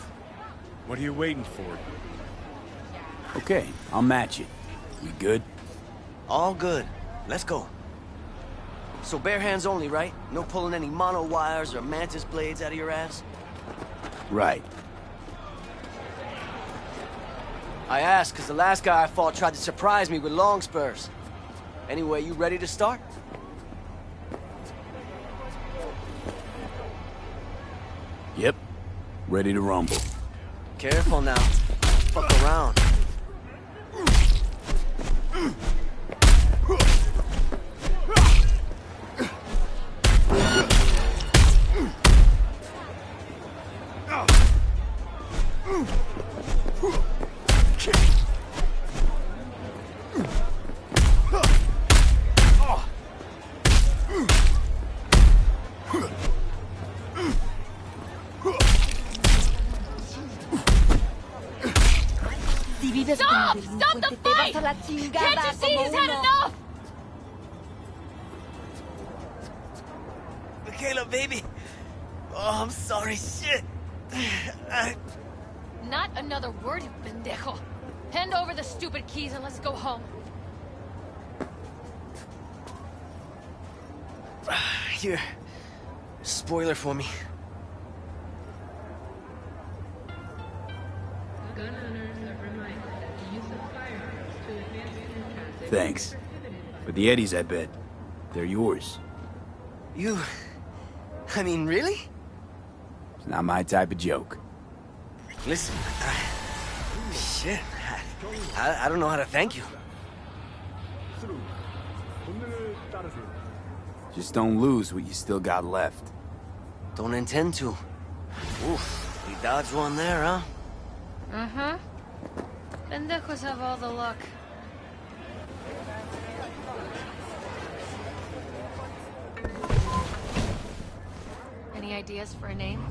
Speaker 10: What are you waiting for?
Speaker 13: Okay, I'll match it. We good?
Speaker 16: All good. Let's go. So bare hands only, right? No pulling any mono wires or mantis blades out of your ass?
Speaker 13: Right.
Speaker 16: I asked because the last guy I fought tried to surprise me with long spurs. Anyway, you ready to start?
Speaker 13: Yep. Ready to rumble.
Speaker 16: Careful now. Fuck around.
Speaker 15: Stop! Stop the fight! Can't you see he's had enough?
Speaker 16: Michaela, baby. Oh, I'm sorry. Shit.
Speaker 15: Not another word, you pendejo. Hand over the stupid keys and let's go home.
Speaker 16: Here. Spoiler for me.
Speaker 13: Thanks. But the Eddies, I bet. They're yours.
Speaker 16: You... I mean, really?
Speaker 13: It's not my type of joke.
Speaker 16: Listen, shit. I don't know how to thank you.
Speaker 13: Just don't lose what you still got left.
Speaker 16: Don't intend to. Oof, we dodged one there, huh?
Speaker 15: Mm-hmm. Pendejos have all the luck. Any ideas for a name?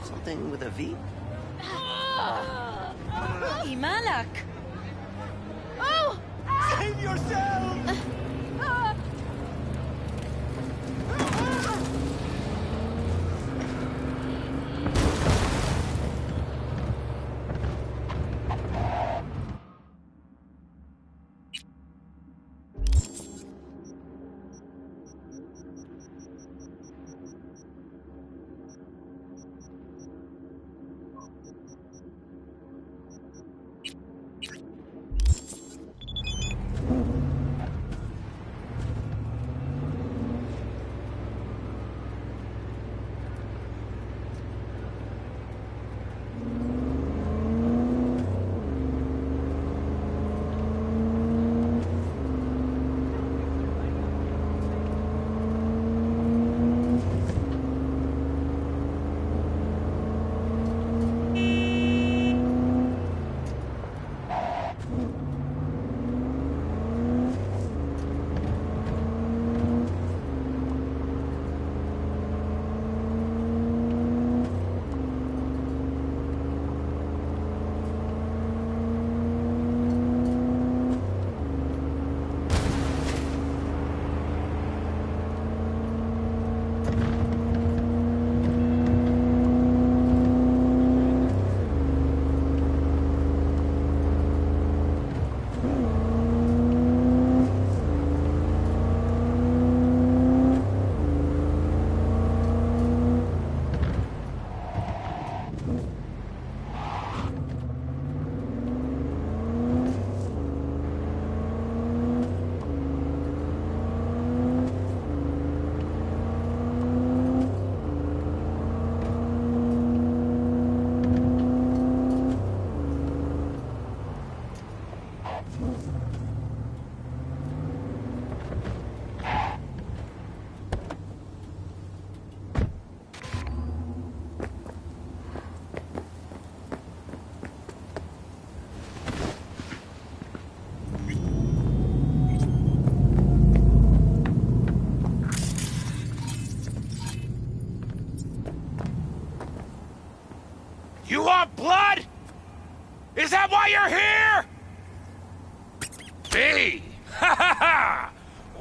Speaker 16: Something with a V?
Speaker 15: Imalak! Oh!
Speaker 2: Save yourself!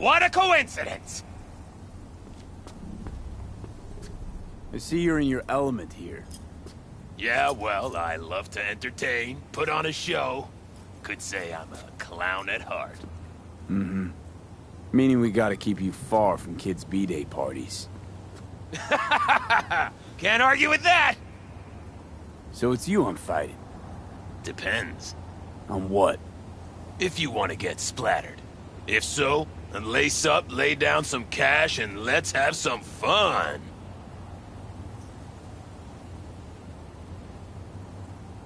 Speaker 17: What a coincidence!
Speaker 13: I see you're in your element here.
Speaker 17: Yeah, well, I love to entertain, put on a show. Could say I'm a clown at heart.
Speaker 13: Mm-hmm. Meaning we gotta keep you far from kids' B-Day parties.
Speaker 17: Can't argue with that!
Speaker 13: So it's you I'm fighting?
Speaker 17: Depends.
Speaker 13: On what?
Speaker 17: If you want to get splattered. If so, then lace up, lay down some cash, and let's have some fun.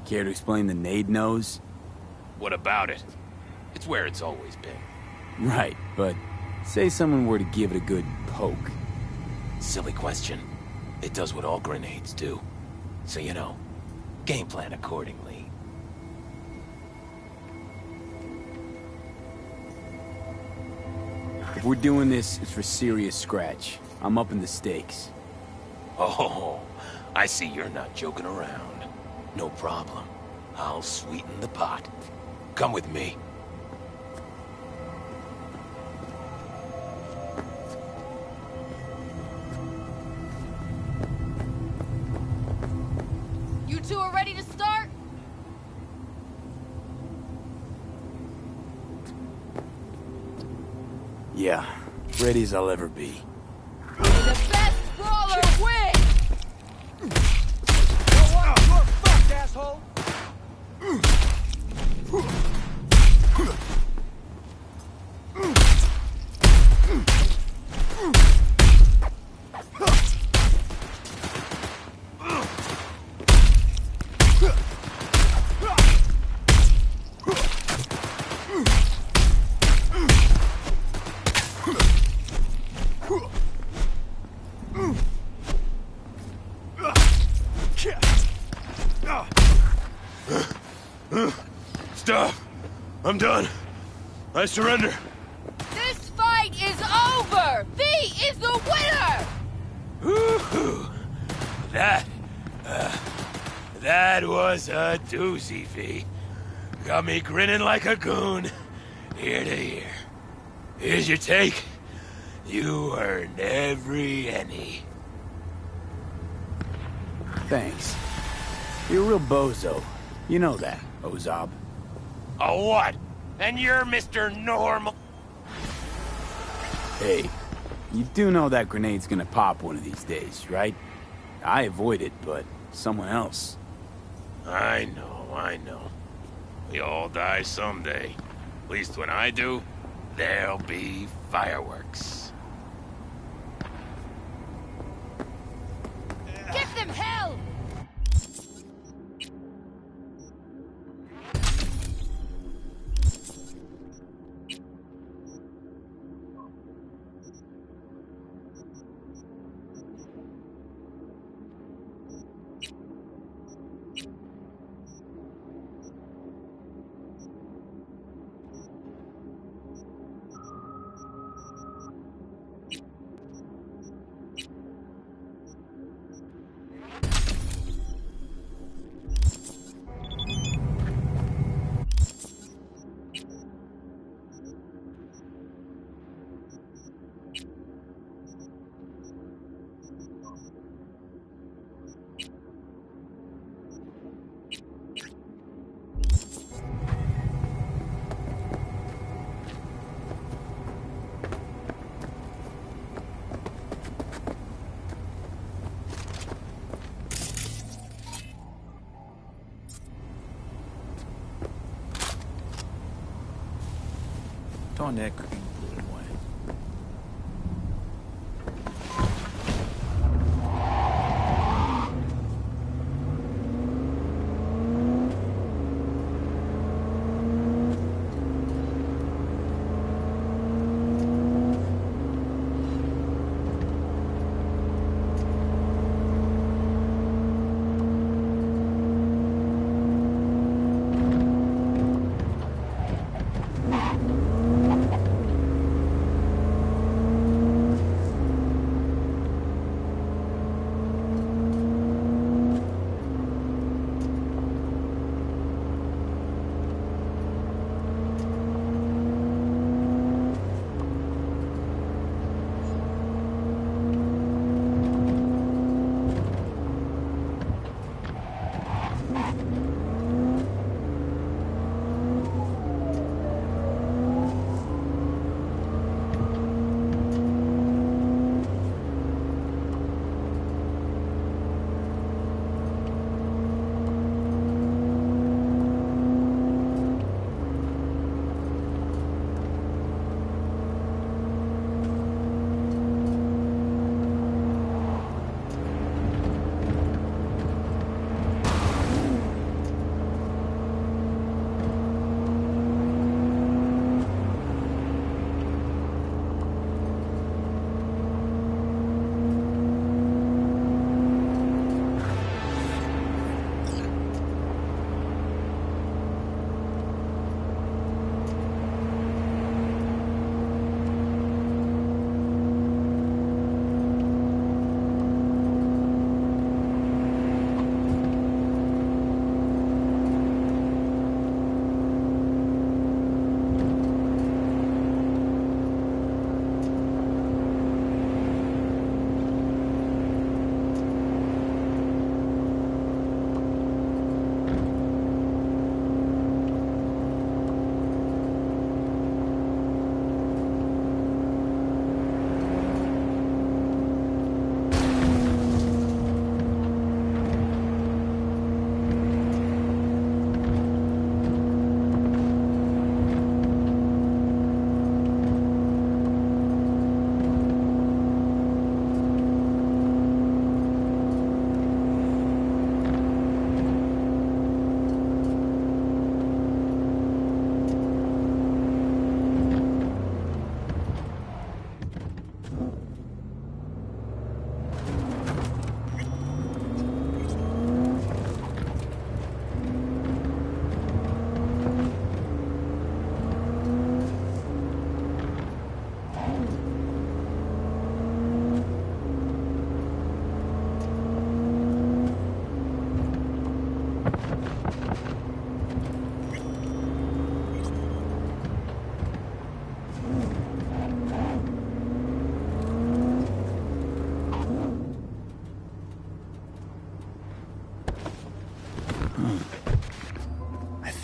Speaker 13: Care to explain the nade nose?
Speaker 17: What about it? It's where it's always been.
Speaker 13: Right, but say someone were to give it a good poke.
Speaker 17: Silly question. It does what all grenades do. So, you know, game plan accordingly.
Speaker 13: If we're doing this, it's for serious scratch. I'm upping the stakes.
Speaker 17: Oh, I see you're not joking around. No problem. I'll sweeten the pot. Come with me.
Speaker 15: You two are ready to start?
Speaker 13: Yeah, ready as I'll ever be.
Speaker 15: The best brawler wins!
Speaker 16: You're fucked, asshole!
Speaker 17: Stop! I'm done. I surrender.
Speaker 15: This fight is over! V is the winner!
Speaker 17: Woo-hoo. That was a doozy, V. Got me grinning like a goon. Ear to ear. Here's your take. You earned every penny.
Speaker 13: Thanks. You're a real bozo. You know that, Ozob.
Speaker 17: A what? And you're Mr. Normal?
Speaker 13: Hey, you do know that grenade's gonna pop one of these days, right? I avoid it, but someone else.
Speaker 17: I know. We all die someday. At least when I do, there'll be fireworks.
Speaker 15: Give them hell!
Speaker 13: Darn that cream blew it away.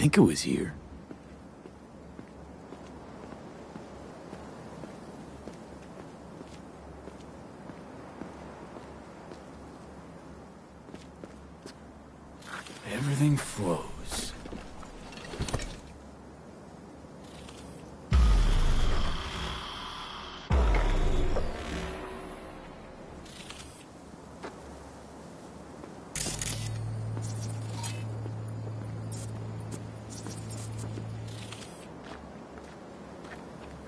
Speaker 13: think it was here. Everything flows.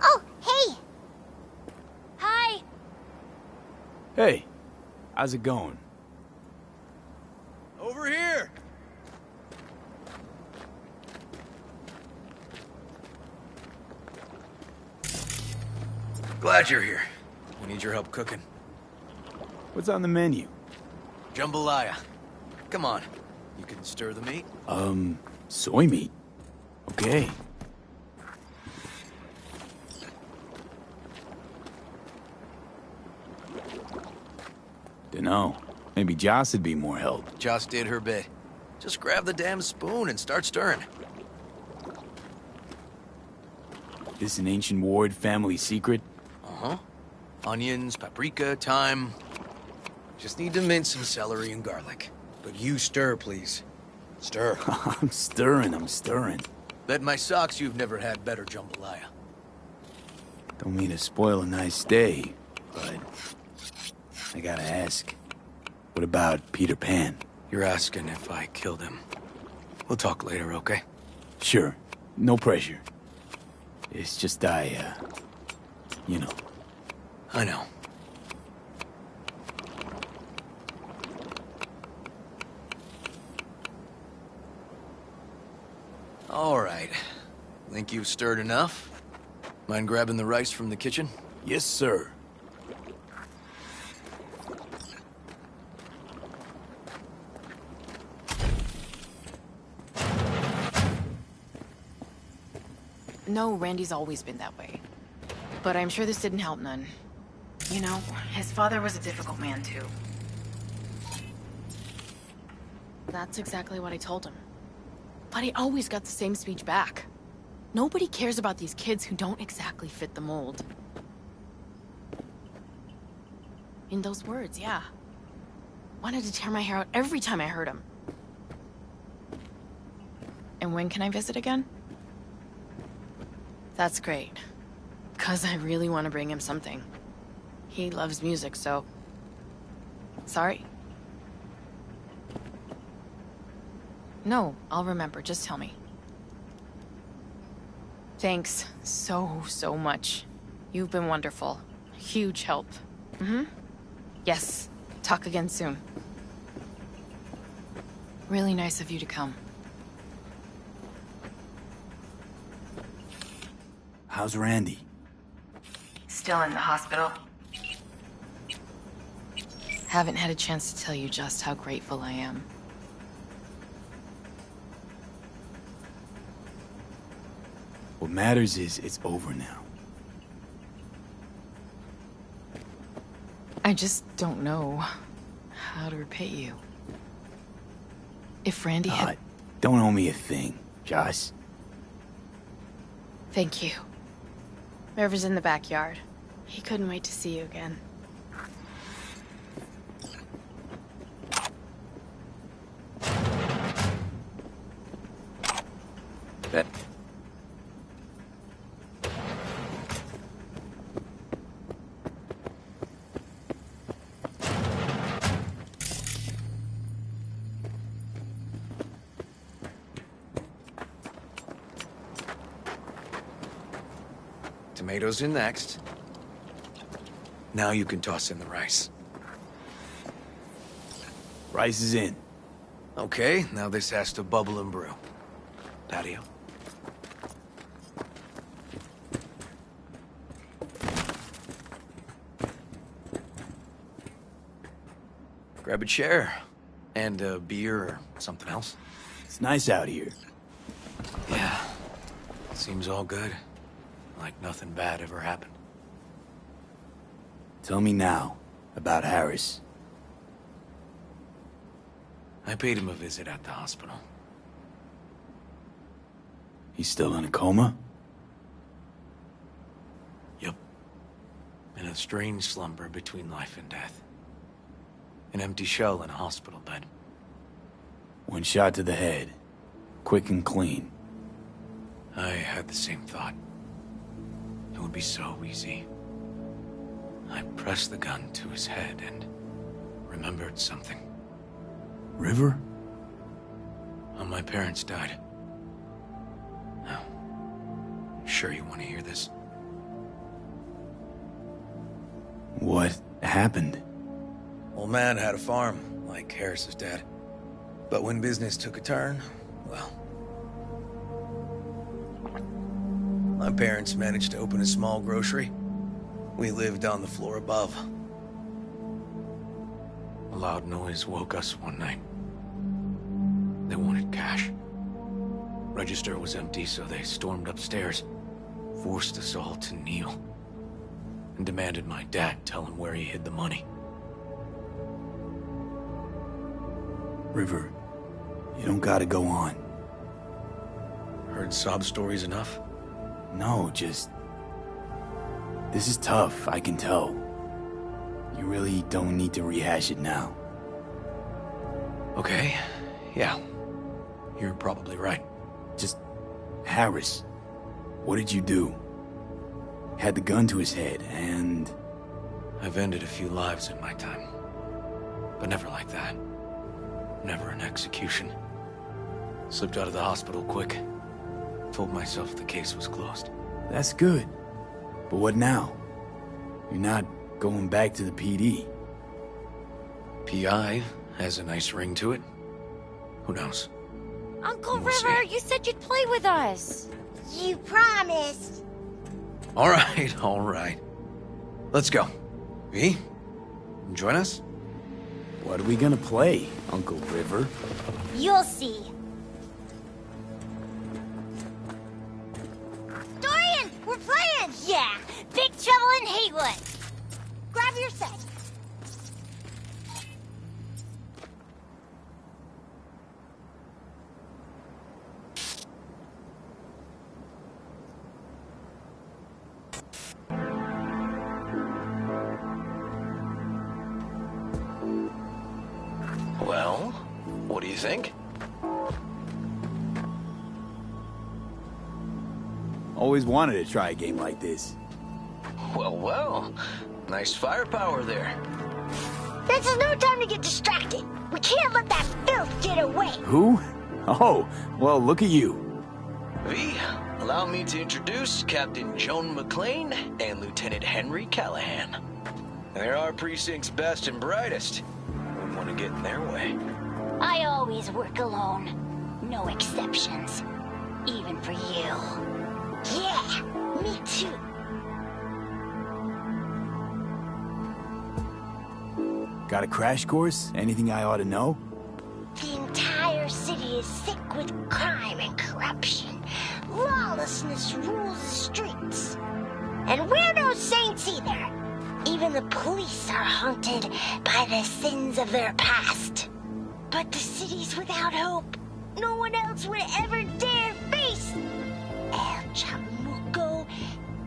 Speaker 12: Oh, hey! Hi!
Speaker 13: Hey, how's it going?
Speaker 2: Over here!
Speaker 9: Glad you're here. We need your help cooking.
Speaker 13: What's on the menu?
Speaker 9: Jambalaya. Come on. You can stir the meat?
Speaker 13: Soy meat. Okay. Dunno. Maybe Joss would be more help.
Speaker 9: Joss did her bit. Just grab the damn spoon and start stirring.
Speaker 13: This an ancient Ward family secret?
Speaker 9: Uh-huh. Onions, paprika, thyme. Just need to mince some celery and garlic. But you stir, please. Stir.
Speaker 13: I'm stirring.
Speaker 9: Bet my socks you've never had better jambalaya.
Speaker 13: Don't mean to spoil a nice day, but I gotta ask. What about Peter Pan?
Speaker 9: You're asking if I killed him. We'll talk later, okay?
Speaker 13: Sure. No pressure. It's just you know.
Speaker 9: I know. All right. Think you've stirred enough? Mind grabbing the rice from the kitchen?
Speaker 13: Yes, sir.
Speaker 18: No, Randy's always been that way. But I'm sure this didn't help none. You know, his father was a difficult man, too. That's exactly what I told him. But he always got the same speech back. Nobody cares about these kids who don't exactly fit the mold. In those words, yeah. Wanted to tear my hair out every time I heard him. And when can I visit again? That's great. 'Cause I really want to bring him something. He loves music, so... Sorry? No, I'll remember. Just tell me. Thanks so much. You've been wonderful. Huge help. Yes. Talk again soon. Really nice of you to come.
Speaker 13: How's Randy?
Speaker 18: Still in the hospital. Haven't had a chance to tell you just how grateful I am.
Speaker 13: What matters is it's over now.
Speaker 18: I just don't know how to repay you. If Randy had...
Speaker 13: Don't owe me a thing, Joss.
Speaker 18: Thank you. River's in the backyard. He couldn't wait to see you again.
Speaker 9: Bet. Tomatoes in next. Now you can toss in the rice.
Speaker 13: Rice is in.
Speaker 9: Okay, now this has to bubble and brew. Patio. Grab a chair. And a beer or something else.
Speaker 13: It's nice out here.
Speaker 9: Yeah. Seems all good. Like nothing bad ever happened.
Speaker 13: Tell me now about Harris.
Speaker 9: I paid him a visit at the hospital.
Speaker 13: He's still in a coma?
Speaker 19: Yup. In a strange slumber between life and death. An empty shell in a hospital bed.
Speaker 13: One shot to the head. Quick and clean.
Speaker 19: I had the same thought. It would be so easy. I pressed the gun to his head and remembered something.
Speaker 13: River?
Speaker 19: How my parents died. Now, sure you want to hear this?
Speaker 13: What happened?
Speaker 19: Old man had a farm, like Harris's dad. But when business took a turn, well... my parents managed to open a small grocery. We lived on the floor above. A loud noise woke us one night. They wanted cash. Register was empty, so they stormed upstairs, forced us all to kneel, and demanded my dad tell him where he hid the money.
Speaker 13: River, you don't gotta go on.
Speaker 19: Heard sob stories enough?
Speaker 13: No, just... This is tough, I can tell. You really don't need to rehash it now.
Speaker 19: Okay, yeah. You're probably right.
Speaker 13: Just... Harris, what did you do? Had the gun to his head, and...
Speaker 19: I've ended a few lives in my time. But never like that. Never an execution. Slipped out of the hospital quick. Told myself the case was closed.
Speaker 13: That's good. But what now? You're not going back to the PD.
Speaker 19: PI has a nice ring to it. Who knows?
Speaker 20: Uncle River, you said you'd play with us.
Speaker 12: You promised.
Speaker 19: All right. Let's go. V, join us?
Speaker 13: What are we gonna play, Uncle River?
Speaker 12: You'll see. Dorian, we're playing! Yeah, Big Trouble in Haywood. Grab your set.
Speaker 9: Well, what do you think?
Speaker 13: Always wanted to try a game like this.
Speaker 9: Well. Nice firepower there.
Speaker 12: This is no time to get distracted. We can't let that filth get away.
Speaker 13: Who? Oh, well, look at you.
Speaker 9: V, allow me to introduce Captain Joan McClane and Lieutenant Henry Callahan. They're our precinct's best and brightest. Wouldn't want to get in their way.
Speaker 12: I always work alone. No exceptions. Even for you. Yeah, me too.
Speaker 13: Got a crash course? Anything I ought to know?
Speaker 12: The entire city is sick with crime and corruption. Lawlessness rules the streets. And we're no saints either. Even the police are haunted by the sins of their past. But the city's without hope. No one else would ever dare face El Chamuco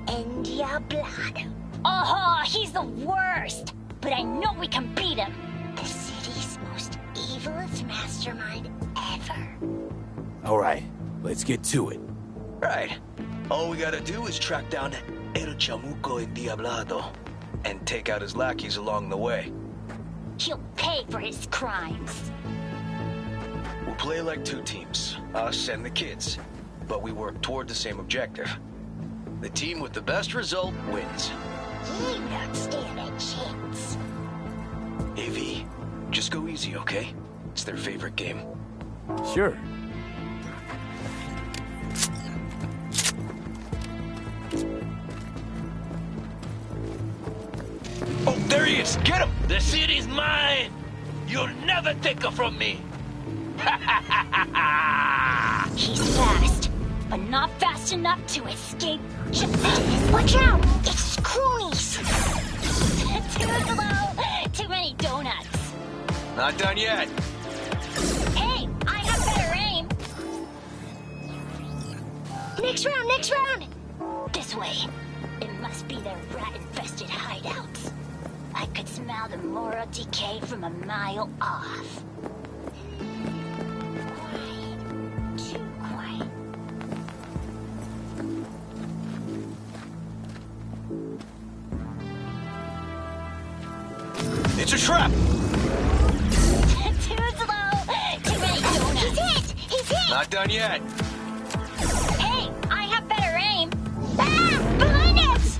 Speaker 12: and Diablado. Oh, he's the worst. But I know we can beat him. The city's most evilest mastermind ever.
Speaker 13: All right, let's get to it.
Speaker 9: Right. All we gotta do is track down El Chamuco and Diablado and take out his lackeys along the way.
Speaker 12: He'll pay for his crimes.
Speaker 9: We'll play like two teams, us and the kids, but we work toward the same objective. The team with the best result wins.
Speaker 12: You don't stand a chance.
Speaker 9: AV, just go easy, okay? It's their favorite game.
Speaker 13: Sure.
Speaker 17: Oh, there he is! Get him! The city's mine! You'll never take her from me!
Speaker 12: He's fast, but not fast enough to escape. Watch out! It's Cronies! Too slow! Too many donuts.
Speaker 9: Not done yet.
Speaker 12: Hey, I have better aim. Next round, next round! This way. It must be their rat-infested hideouts. I could smell the moral decay from a mile off. Quiet. Too quiet.
Speaker 9: It's a trap!
Speaker 12: Too slow! Too many donuts! He's hit! He's hit!
Speaker 9: Not done yet.
Speaker 12: Hey, I have better aim! Ah! Behind us!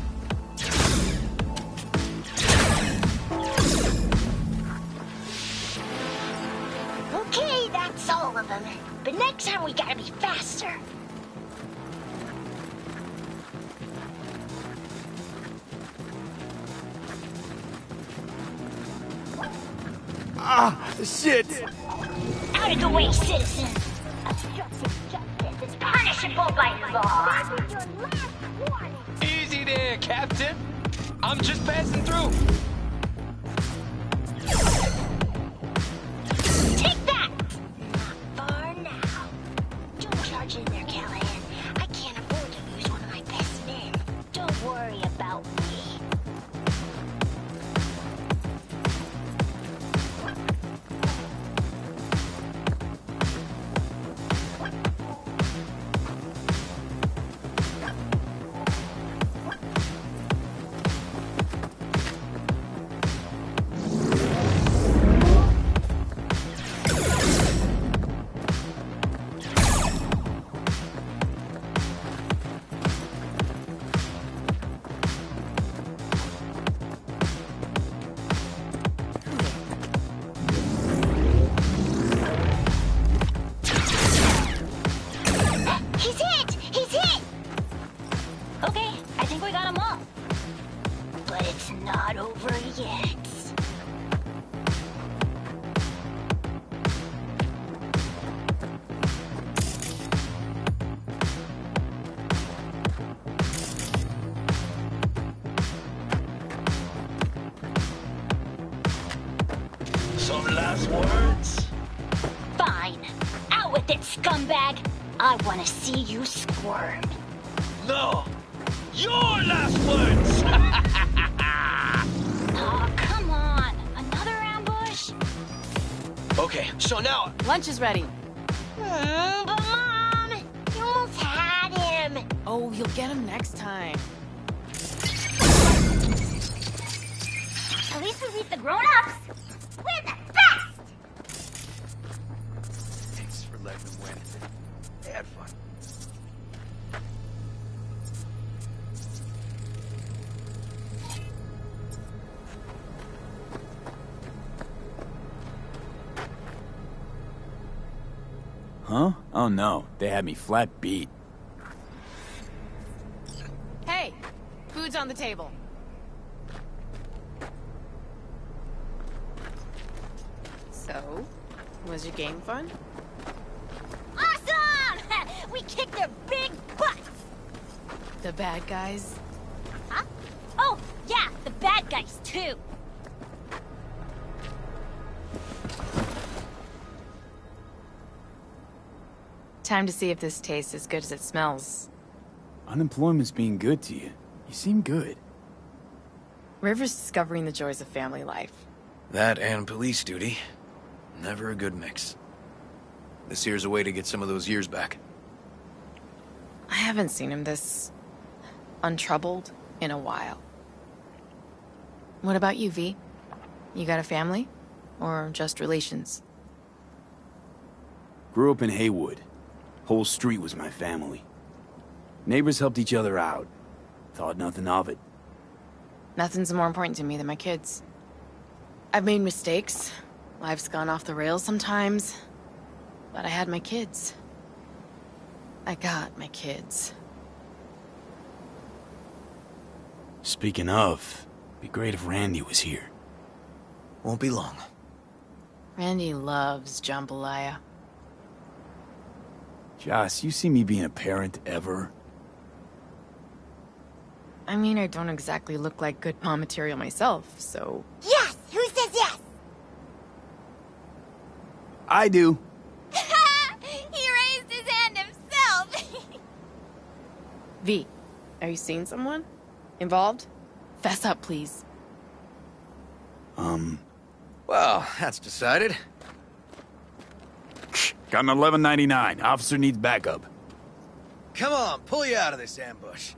Speaker 12: Okay, that's all of them. But next time we gotta be faster.
Speaker 13: Ah, shit!
Speaker 12: Out of the way, citizens! Obstructing justice is punishable by law! This is your last warning!
Speaker 9: Easy there, Captain. I'm just passing through.
Speaker 12: Take that! Not far now. Don't charge in there, Callahan. I can't afford to lose one of my best men. Don't worry about me. He's hit! He's hit! Okay, I think we got them all. But it's not over yet.
Speaker 9: Some last words?
Speaker 12: Fine. Out with it, scumbag! I want to see you squirm.
Speaker 9: No! Your last words!
Speaker 12: Oh, come on. Another ambush?
Speaker 9: Okay, so now...
Speaker 18: Lunch is ready.
Speaker 12: But Mom, you almost had him.
Speaker 18: Oh, you'll get him next time.
Speaker 12: At least we beat the grown-ups. We're the best!
Speaker 16: Thanks for letting them win. They had fun.
Speaker 13: Huh? Oh no, they had me flat beat.
Speaker 18: Hey, food's on the table. So, was your game fun?
Speaker 12: Awesome! We kicked their big butts!
Speaker 18: The bad guys?
Speaker 12: Huh? Oh, yeah, the bad guys, too.
Speaker 18: Time to see if this tastes as good as it smells.
Speaker 13: Unemployment's being good to you. You seem good.
Speaker 18: River's discovering the joys of family life.
Speaker 19: That and police duty. Never a good mix. This here's a way to get some of those years back.
Speaker 18: I haven't seen him this untroubled in a while. What about you, V? You got a family? Or just relations?
Speaker 13: Grew up in Haywood. Whole street was my family. Neighbors helped each other out. Thought nothing of it.
Speaker 18: Nothing's more important to me than my kids. I've made mistakes. Life's gone off the rails sometimes. But I had my kids. I got my kids.
Speaker 13: Speaking of, be great if Randy was here.
Speaker 19: Won't be long.
Speaker 18: Randy loves jambalaya.
Speaker 13: Joss, you see me being a parent ever?
Speaker 18: I mean, I don't exactly look like good mom material myself, so...
Speaker 12: Yes! Who says yes?
Speaker 13: I do.
Speaker 12: He raised his hand himself!
Speaker 18: V, are you seeing someone? Involved? Fess up, please.
Speaker 9: Well, that's decided.
Speaker 13: Got an 1199. Officer needs backup.
Speaker 9: Come on, pull you out of this ambush.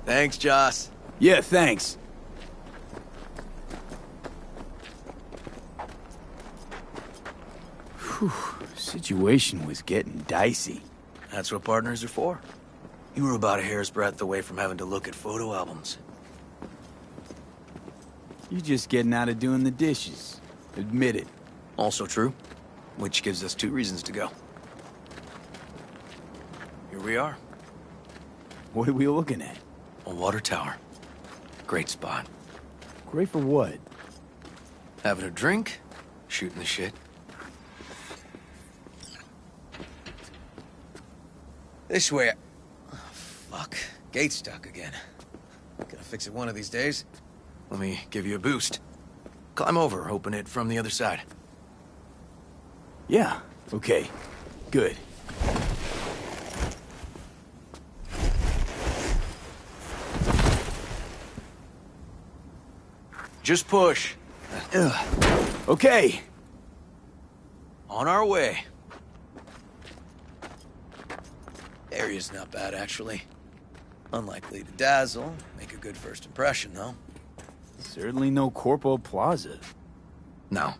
Speaker 9: Thanks, Joss.
Speaker 13: Yeah, thanks. Whew, situation was getting dicey.
Speaker 9: That's what partners are for. You were about a hair's breadth away from having to look at photo albums.
Speaker 13: You're just getting out of doing the dishes. Admit it.
Speaker 9: Also true, which gives us 2 reasons to go. Here we are.
Speaker 13: What are we looking at?
Speaker 9: A water tower. Great spot.
Speaker 13: Great for what?
Speaker 9: Having a drink, shooting the shit. This way. Oh, fuck. Gate's stuck again. Gonna fix it one of these days. Let me give you a boost. Climb over, open it from the other side.
Speaker 13: Yeah, okay. Good.
Speaker 9: Just push.
Speaker 13: Okay.
Speaker 9: On our way. Area's not bad, actually. Unlikely to dazzle. Make a good first impression, though.
Speaker 13: Certainly no Corpo Plaza.
Speaker 9: No.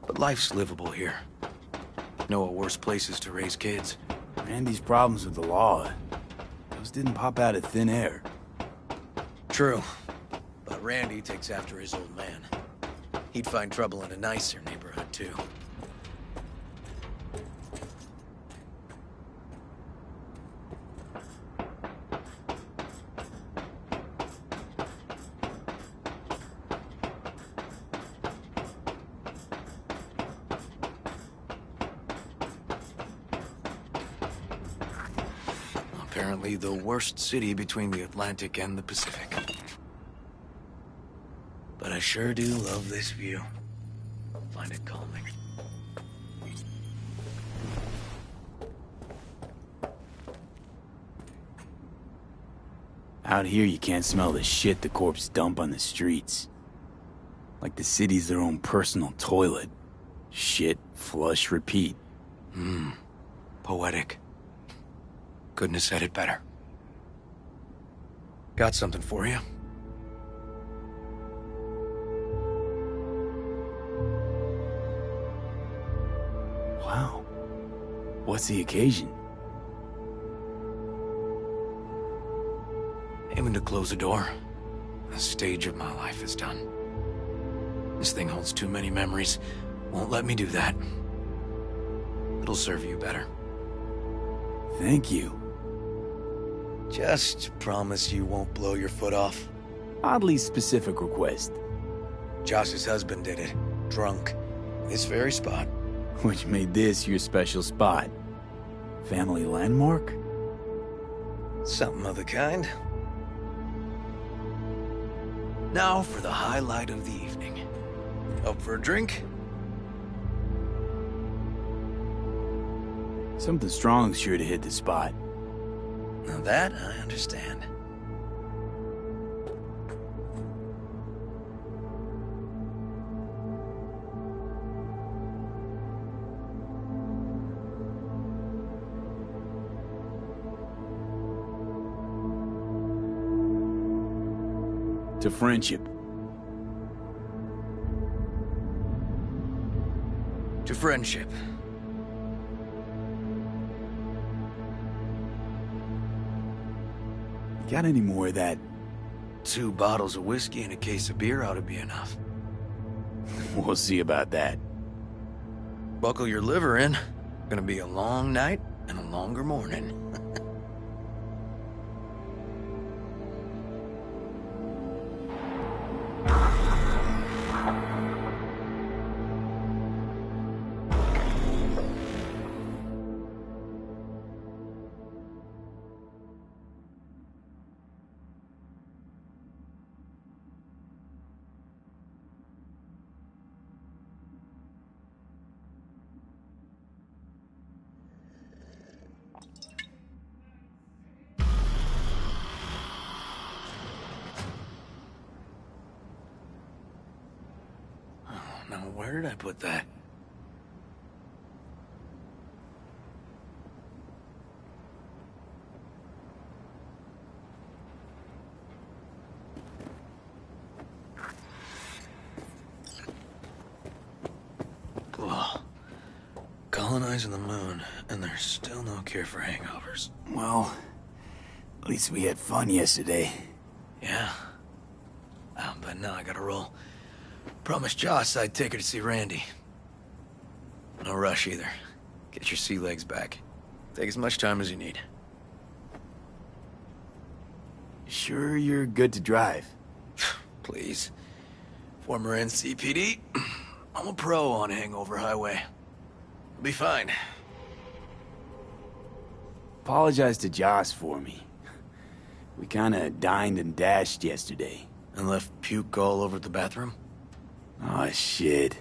Speaker 9: But life's livable here. Know of worse places to raise kids.
Speaker 13: Randy's problems with the law. Those didn't pop out of thin air.
Speaker 9: True. But Randy takes after his old man. He'd find trouble in a nicer neighborhood, too. Apparently the worst city between the Atlantic and the Pacific. But I sure do love this view. Find it calming.
Speaker 13: Out here you can't smell the shit the corpse dump on the streets. Like the city's their own personal toilet. Shit, flush, repeat.
Speaker 9: Poetic. Couldn't have said it better. Got something for you.
Speaker 13: Wow. What's the occasion?
Speaker 9: Aiming to close the door. The stage of my life is done. This thing holds too many memories. Won't let me do that. It'll serve you better.
Speaker 13: Thank you.
Speaker 9: Just promise you won't blow your foot off.
Speaker 13: Oddly specific request.
Speaker 9: Josh's husband did it. Drunk. This very spot.
Speaker 13: Which made this your special spot. Family landmark?
Speaker 9: Something of the kind. Now for the highlight of the evening. Up for a drink?
Speaker 13: Something strong's sure to hit the spot.
Speaker 9: Now that I understand.
Speaker 13: To friendship.
Speaker 9: To friendship.
Speaker 13: Got any more of that?
Speaker 9: 2 bottles of whiskey and a case of beer ought to be enough.
Speaker 13: We'll see about that.
Speaker 9: Buckle your liver in. Gonna be a long night and a longer morning.
Speaker 19: Where did I put that? Cool. Colonizing the moon, and there's still no cure for hangovers.
Speaker 13: Well, at least we had fun yesterday.
Speaker 19: Yeah. But now I gotta roll. Promised Joss I'd take her to see Randy. No rush either. Get your sea legs back. Take as much time as you need.
Speaker 13: Sure you're good to drive?
Speaker 19: Please. Former NCPD. I'm a pro on Hangover Highway. We'll be fine.
Speaker 13: Apologize to Joss for me. We kinda dined and dashed yesterday.
Speaker 19: And left puke all over the bathroom?
Speaker 13: Oh, shit.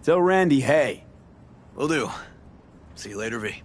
Speaker 13: Tell Randy, hey.
Speaker 19: Will do. See you later, V.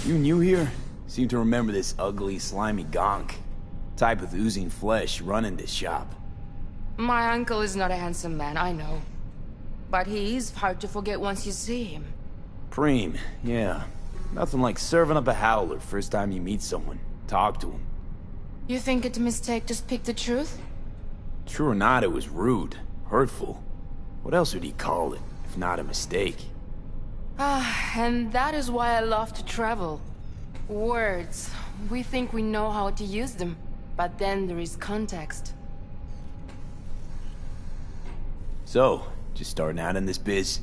Speaker 13: You new here? Seem to remember this ugly, slimy gonk. Type with oozing flesh running this shop.
Speaker 21: My uncle is not a handsome man, I know. But he is hard to forget once you see him.
Speaker 13: Preem, yeah. Nothing like serving up a howler first time you meet someone. Talk to him.
Speaker 18: You think it's a mistake to speak the truth?
Speaker 13: True or not, it was rude. Hurtful. What else would he call it, if not a mistake?
Speaker 18: And that is why I love to travel. Words. We think we know how to use them, but then there is context.
Speaker 13: So, just starting out in this biz?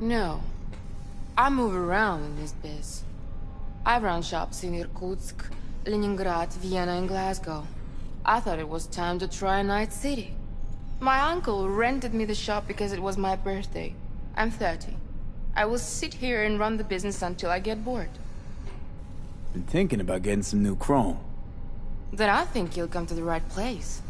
Speaker 18: No. I move around in this biz. I run shops in Irkutsk, Leningrad, Vienna, and Glasgow. I thought it was time to try Night City. My uncle rented me the shop because it was my birthday. I'm 30. I will sit here and run the business until I get bored.
Speaker 13: Been thinking about getting some new chrome.
Speaker 18: Then I think you'll come to the right place.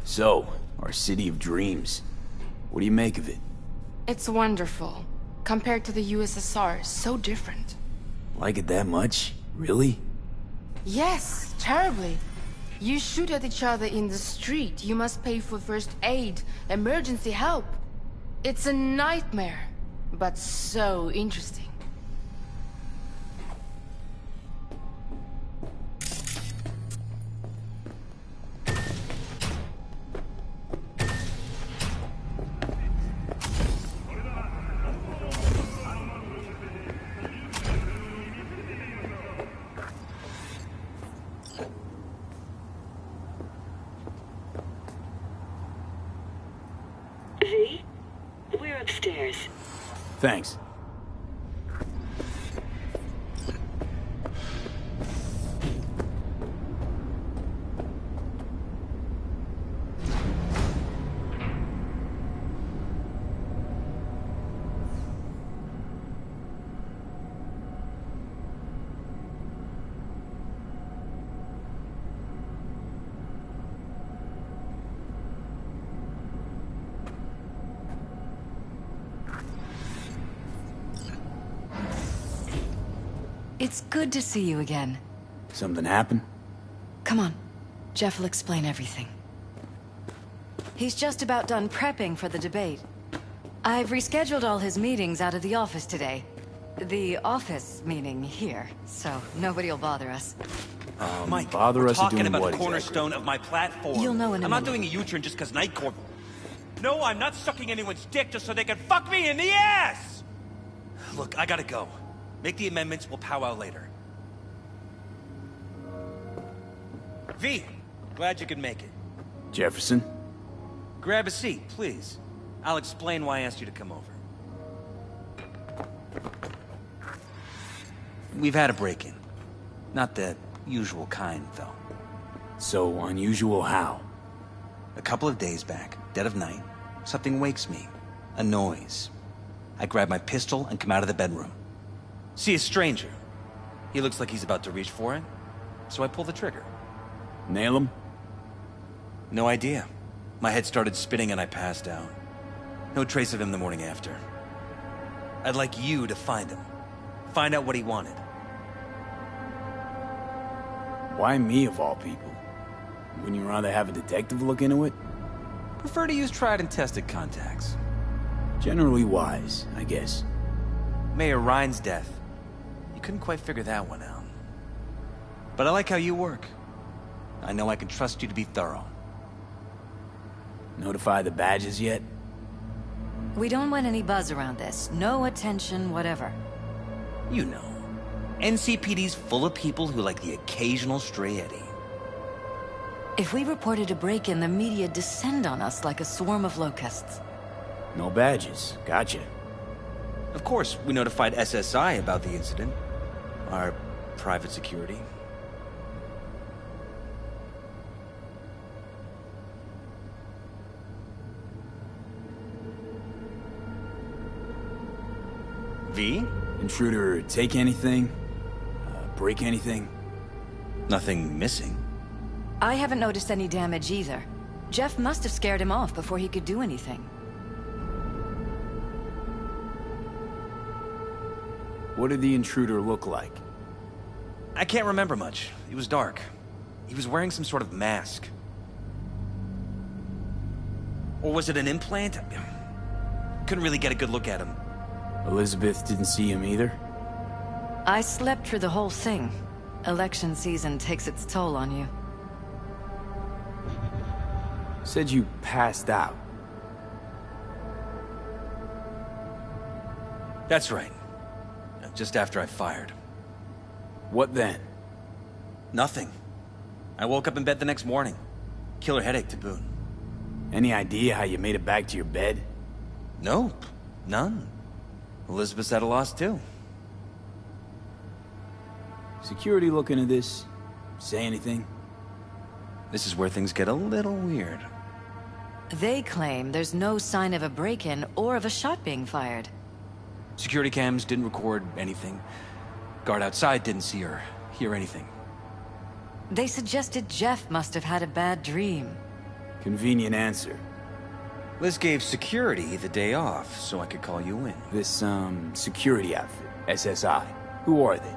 Speaker 13: So, our city of dreams. What do you make of it?
Speaker 18: It's wonderful. Compared to the USSR, so different.
Speaker 13: Like it that much? Really?
Speaker 18: Yes, terribly. You shoot at each other in the street. You must pay for first aid, emergency help. It's a nightmare, but so interesting.
Speaker 11: V, we're upstairs.
Speaker 13: Thanks.
Speaker 21: It's good to see you again.
Speaker 13: Something happened?
Speaker 21: Come on. Jeff will explain everything. He's just about done prepping for the debate. I've rescheduled all his meetings out of the office today. The office meaning here, so nobody will bother us.
Speaker 22: Mike,
Speaker 13: bother
Speaker 22: we're
Speaker 13: us
Speaker 22: talking
Speaker 13: doing
Speaker 22: about
Speaker 13: what
Speaker 22: the cornerstone of my platform.
Speaker 21: You'll know in a
Speaker 22: I'm not
Speaker 21: minute.
Speaker 22: doing a U-turn just because Night Corp... No, I'm not sucking anyone's dick just so they can fuck me in the ass! Look, I gotta go. Make the amendments, we'll powwow later. V, glad you could make it.
Speaker 13: Jefferson?
Speaker 22: Grab a seat, please. I'll explain why I asked you to come over. We've had a break-in. Not the usual kind, though.
Speaker 13: So unusual how?
Speaker 22: A couple of days back, dead of night, something wakes me. A noise. I grab my pistol and come out of the bedroom. See a stranger. He looks like he's about to reach for it, so I pull the trigger.
Speaker 13: Nail him?
Speaker 22: No idea. My head started spinning and I passed out. No trace of him the morning after. I'd like you to find him. Find out what he wanted.
Speaker 13: Why me of all people? Wouldn't you rather have a detective look into it?
Speaker 22: Prefer to use tried and tested contacts.
Speaker 13: Generally wise, I guess.
Speaker 22: Mayor Ryan's death. You couldn't quite figure that one out. But I like how you work. I know I can trust you to be thorough.
Speaker 13: Notify the badges yet?
Speaker 21: We don't want any buzz around this. No attention, whatever.
Speaker 22: You know. NCPD's full of people who like the occasional stray eddy.
Speaker 21: If we reported a break-in, the media descend on us like a swarm of locusts.
Speaker 13: No badges. Gotcha.
Speaker 22: Of course, we notified SSI about the incident. Our private security. V?
Speaker 13: Intruder take anything? Break anything?
Speaker 22: Nothing missing.
Speaker 21: I haven't noticed any damage either. Jeff must have scared him off before he could do anything.
Speaker 13: What did the intruder look like?
Speaker 22: I can't remember much. It was dark. He was wearing some sort of mask. Or was it an implant? Couldn't really get a good look at him.
Speaker 13: Elizabeth didn't see him either?
Speaker 21: I slept through the whole thing. Election season takes its toll on you.
Speaker 13: Said you passed out.
Speaker 22: That's right. Just after I fired.
Speaker 13: What then?
Speaker 22: Nothing. I woke up in bed the next morning. Killer headache to boot.
Speaker 13: Any idea how you made it back to your bed?
Speaker 22: Nope. None. Elizabeth's at a loss too.
Speaker 13: Security looking at this? Say anything?
Speaker 22: This is where things get a little weird.
Speaker 21: They claim there's no sign of a break-in or of a shot being fired.
Speaker 22: Security cams didn't record anything. Guard outside didn't see or hear anything.
Speaker 21: They suggested Jeff must have had a bad dream.
Speaker 13: Convenient answer.
Speaker 22: Liz gave security the day off so I could call you in.
Speaker 13: This, security outfit, SSI. Who are they?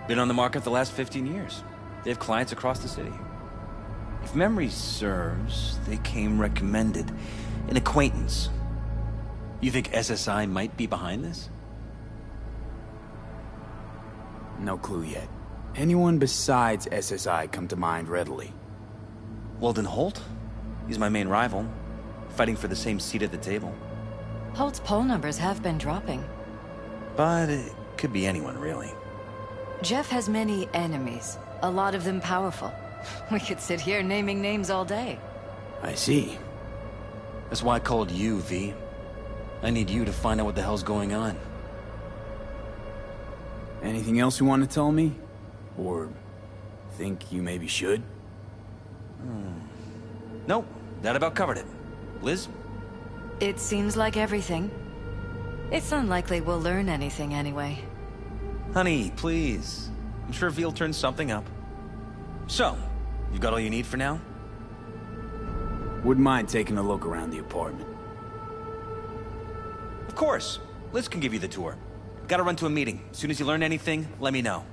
Speaker 22: Been on the market the last 15 years. They have clients across the city. If memory serves, they came recommended. An acquaintance. You think SSI might be behind this?
Speaker 13: No clue yet. Anyone besides SSI come to mind readily?
Speaker 22: Weldon Holt? He's my main rival. Fighting for the same seat at the table.
Speaker 21: Holt's poll numbers have been dropping.
Speaker 22: But it could be anyone, really.
Speaker 21: Jeff has many enemies. A lot of them powerful. We could sit here naming names all day.
Speaker 13: I see.
Speaker 22: That's why I called you, V. I need you to find out what the hell's going on.
Speaker 13: Anything else you want to tell me? Or think you maybe should?
Speaker 22: Nope, that about covered it. Liz?
Speaker 21: It seems like everything. It's unlikely we'll learn anything anyway.
Speaker 22: Honey, please. I'm sure V'll turn something up. So, you got all you need for now?
Speaker 13: Wouldn't mind taking a look around the apartment.
Speaker 22: Of course. Liz can give you the tour. Gotta run to a meeting. As soon as you learn anything, let me know.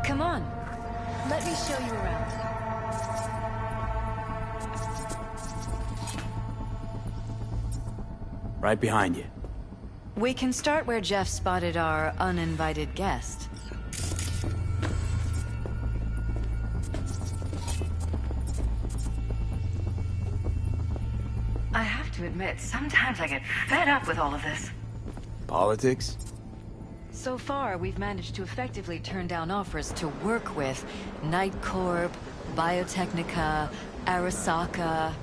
Speaker 21: Come on. Let me show you around.
Speaker 13: Right behind you.
Speaker 21: We can start where Jeff spotted our uninvited guest. I have to admit, sometimes I get fed up with all of this.
Speaker 13: Politics?
Speaker 21: So far, we've managed to effectively turn down offers to work with Night Corp, Biotechnica, Arasaka.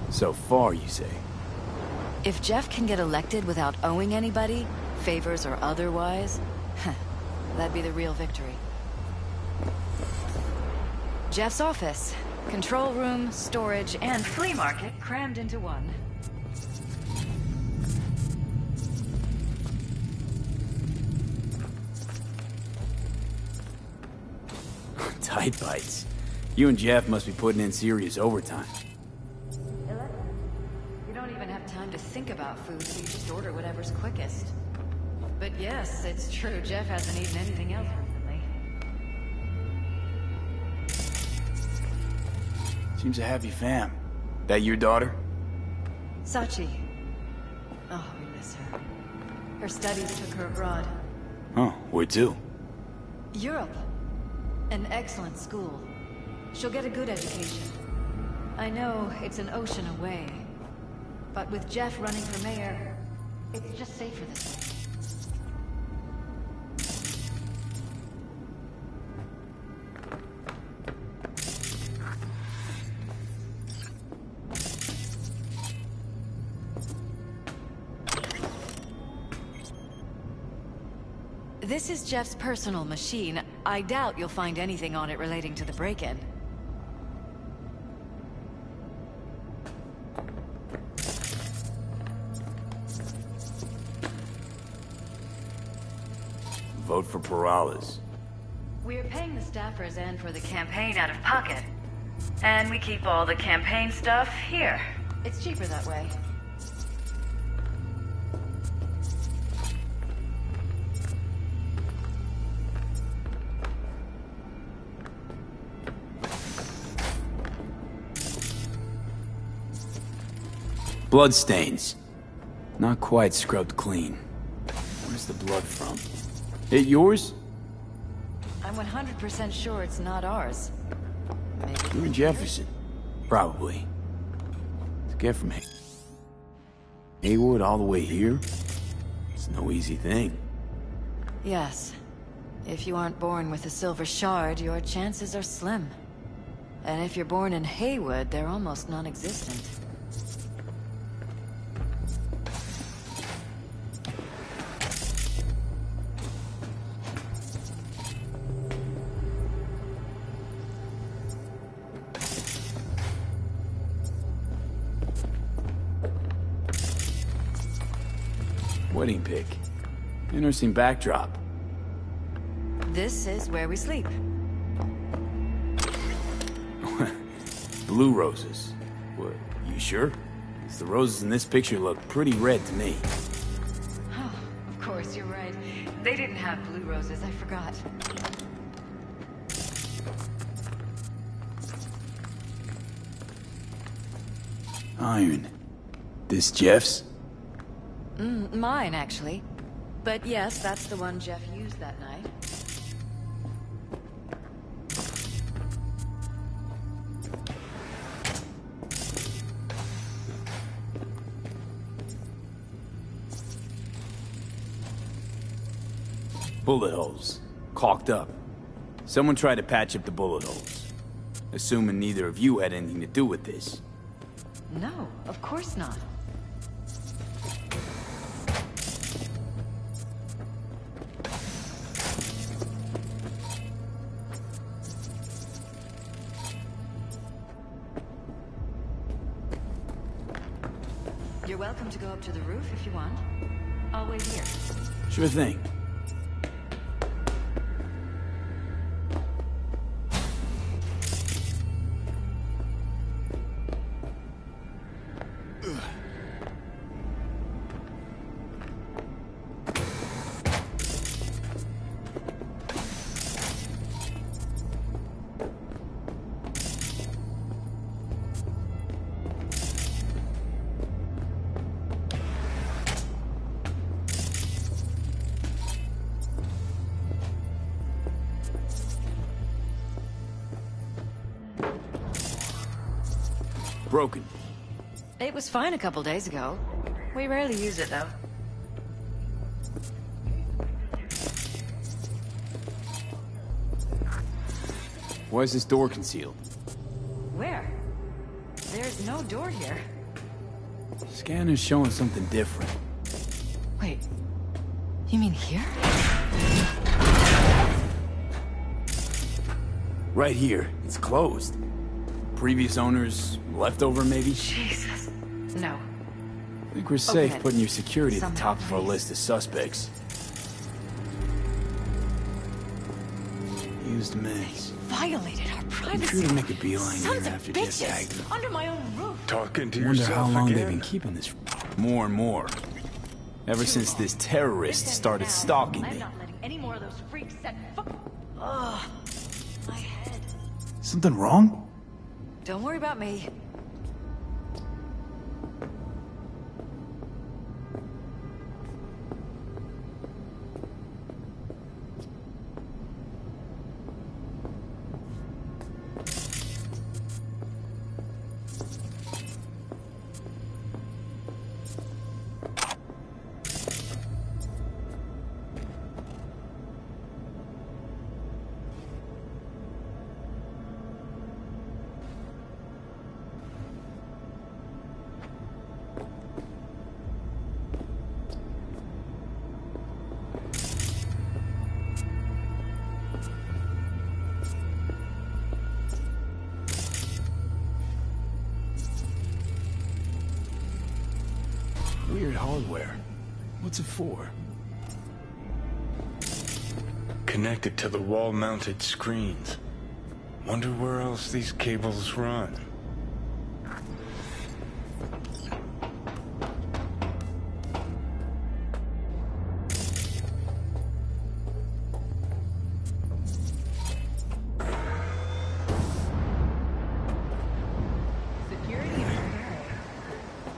Speaker 13: So far, you say?
Speaker 21: If Jeff can get elected without owing anybody, favors or otherwise, that'd be the real victory. Jeff's office. Control room, storage, and flea market crammed into one.
Speaker 13: Tight bites. You and Jeff must be putting in serious overtime.
Speaker 21: You don't even have time to think about food, so you just order whatever's quickest. But yes, it's true, Jeff hasn't eaten anything else recently.
Speaker 13: Seems a happy fam. That your daughter?
Speaker 21: Sachi. Oh, we miss her. Her studies took her abroad.
Speaker 13: Huh, where to?
Speaker 21: Europe. An excellent school. She'll get a good education. I know it's an ocean away, but with Jeff running for mayor, it's just safer this way. This is Jeff's personal machine. I doubt you'll find anything on it relating to the break-in.
Speaker 13: Vote for Perales.
Speaker 21: We're paying the staffers and for the campaign out of pocket. And we keep all the campaign stuff here. It's cheaper that way.
Speaker 13: Bloodstains. Not quite scrubbed clean. Where's the blood from? It yours?
Speaker 21: I'm 100% sure it's not ours. Maybe
Speaker 13: You're in Jefferson. Probably. To get from Haywood all the way here? It's no easy thing.
Speaker 21: Yes. If you aren't born with a silver shard, your chances are slim. And if you're born in Haywood, they're almost non-existent.
Speaker 13: Wedding pic. Interesting backdrop.
Speaker 21: This is where we sleep.
Speaker 13: Blue roses. What, you sure? 'Cause the roses in this picture look pretty red to me.
Speaker 21: Oh, of course, you're right. They didn't have blue roses, I forgot.
Speaker 13: Iron. This Jeff's?
Speaker 21: Mine, actually. But yes, that's the one Jeff used that night.
Speaker 13: Bullet holes. Caulked up. Someone tried to patch up the bullet holes. Assuming neither of you had anything to do with this.
Speaker 21: No, of course not. You're welcome to go up to the roof if you want. I'll wait here.
Speaker 13: Sure thing. Broken.
Speaker 21: It was fine a couple days ago. We rarely use it, though.
Speaker 13: Why is this door concealed?
Speaker 21: Where? No door here.
Speaker 13: Scanner's showing something different.
Speaker 21: Wait, you mean here?
Speaker 13: Right here. It's closed. Previous owners, leftover maybe?
Speaker 21: Jesus. No.
Speaker 13: I think we're safe
Speaker 21: Open it.
Speaker 13: putting your security at the
Speaker 21: Somehow,
Speaker 13: top of our
Speaker 21: please.
Speaker 13: list of suspects. Used meds.
Speaker 21: Violated our privacy.
Speaker 13: Intruder make a beeline
Speaker 21: Sons
Speaker 13: here
Speaker 21: of
Speaker 13: after Jeff
Speaker 21: bitches!
Speaker 13: tagged them.
Speaker 21: Under my own roof.
Speaker 14: Talking to
Speaker 13: Wonder
Speaker 14: yourself
Speaker 13: how long
Speaker 14: again.
Speaker 13: they've been keeping this. More and more. Ever since this terrorist started stalking me.
Speaker 21: not letting any more of those freaks set foot. Ugh. My head.
Speaker 13: Something wrong?
Speaker 21: Don't worry about me.
Speaker 13: Weird hardware. What's it for?
Speaker 10: Connected to the wall-mounted screens. Wonder where else these cables run.
Speaker 1: Security is thorough.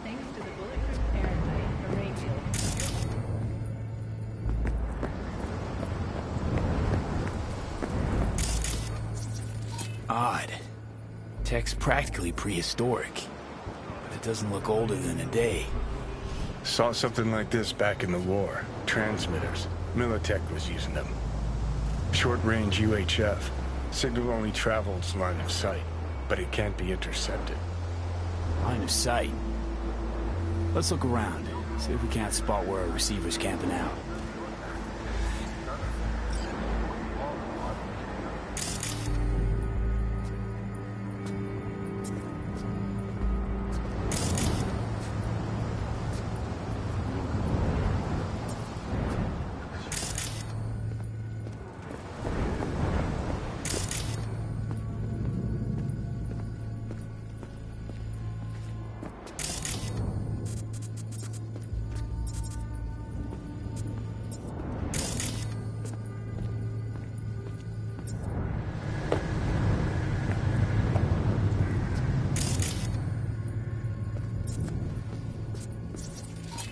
Speaker 1: Thanks to the bulletproof airtight array shield.
Speaker 13: Odd. Tech's practically prehistoric. But it doesn't look older than a day.
Speaker 10: Saw something like this back in the war. Transmitters. Militech was using them. Short-range UHF. Signal only travels line of sight, but it can't be intercepted.
Speaker 13: Line of sight. Let's look around. See if we can't spot where our receiver's camping out.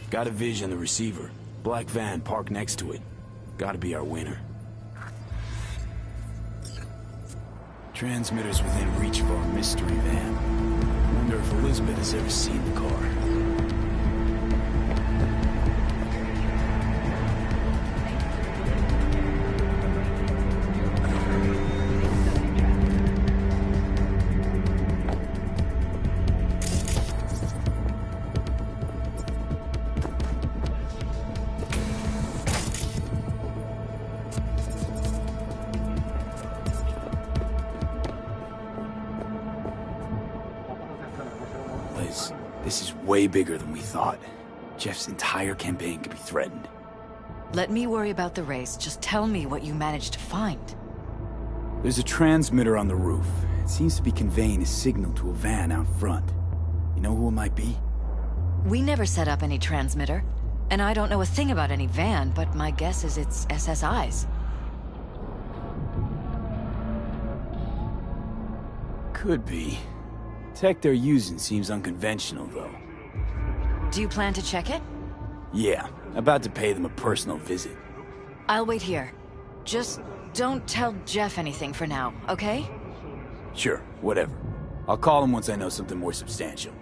Speaker 13: Got a vision of the receiver. Black van parked next to it. Gotta be our winner. Transmitter's within reach of our mystery van. Wonder if Elizabeth has ever seen the car. Liz, this is way bigger than we thought. Jeff's entire campaign could be threatened.
Speaker 21: Let me worry about the race. Just tell me what you managed to find.
Speaker 13: There's a transmitter on the roof. It seems to be conveying a signal to a van out front. You know who it might be?
Speaker 21: We never set up any transmitter. And I don't know a thing about any van, but my guess is it's SSI's.
Speaker 13: Could be. Tech they're using seems unconventional, though.
Speaker 21: Do you plan to check it?
Speaker 13: Yeah, about to pay them a personal visit.
Speaker 21: I'll wait here. Just don't tell Jeff anything for now, okay?
Speaker 13: Sure, whatever. I'll call him once I know something more substantial.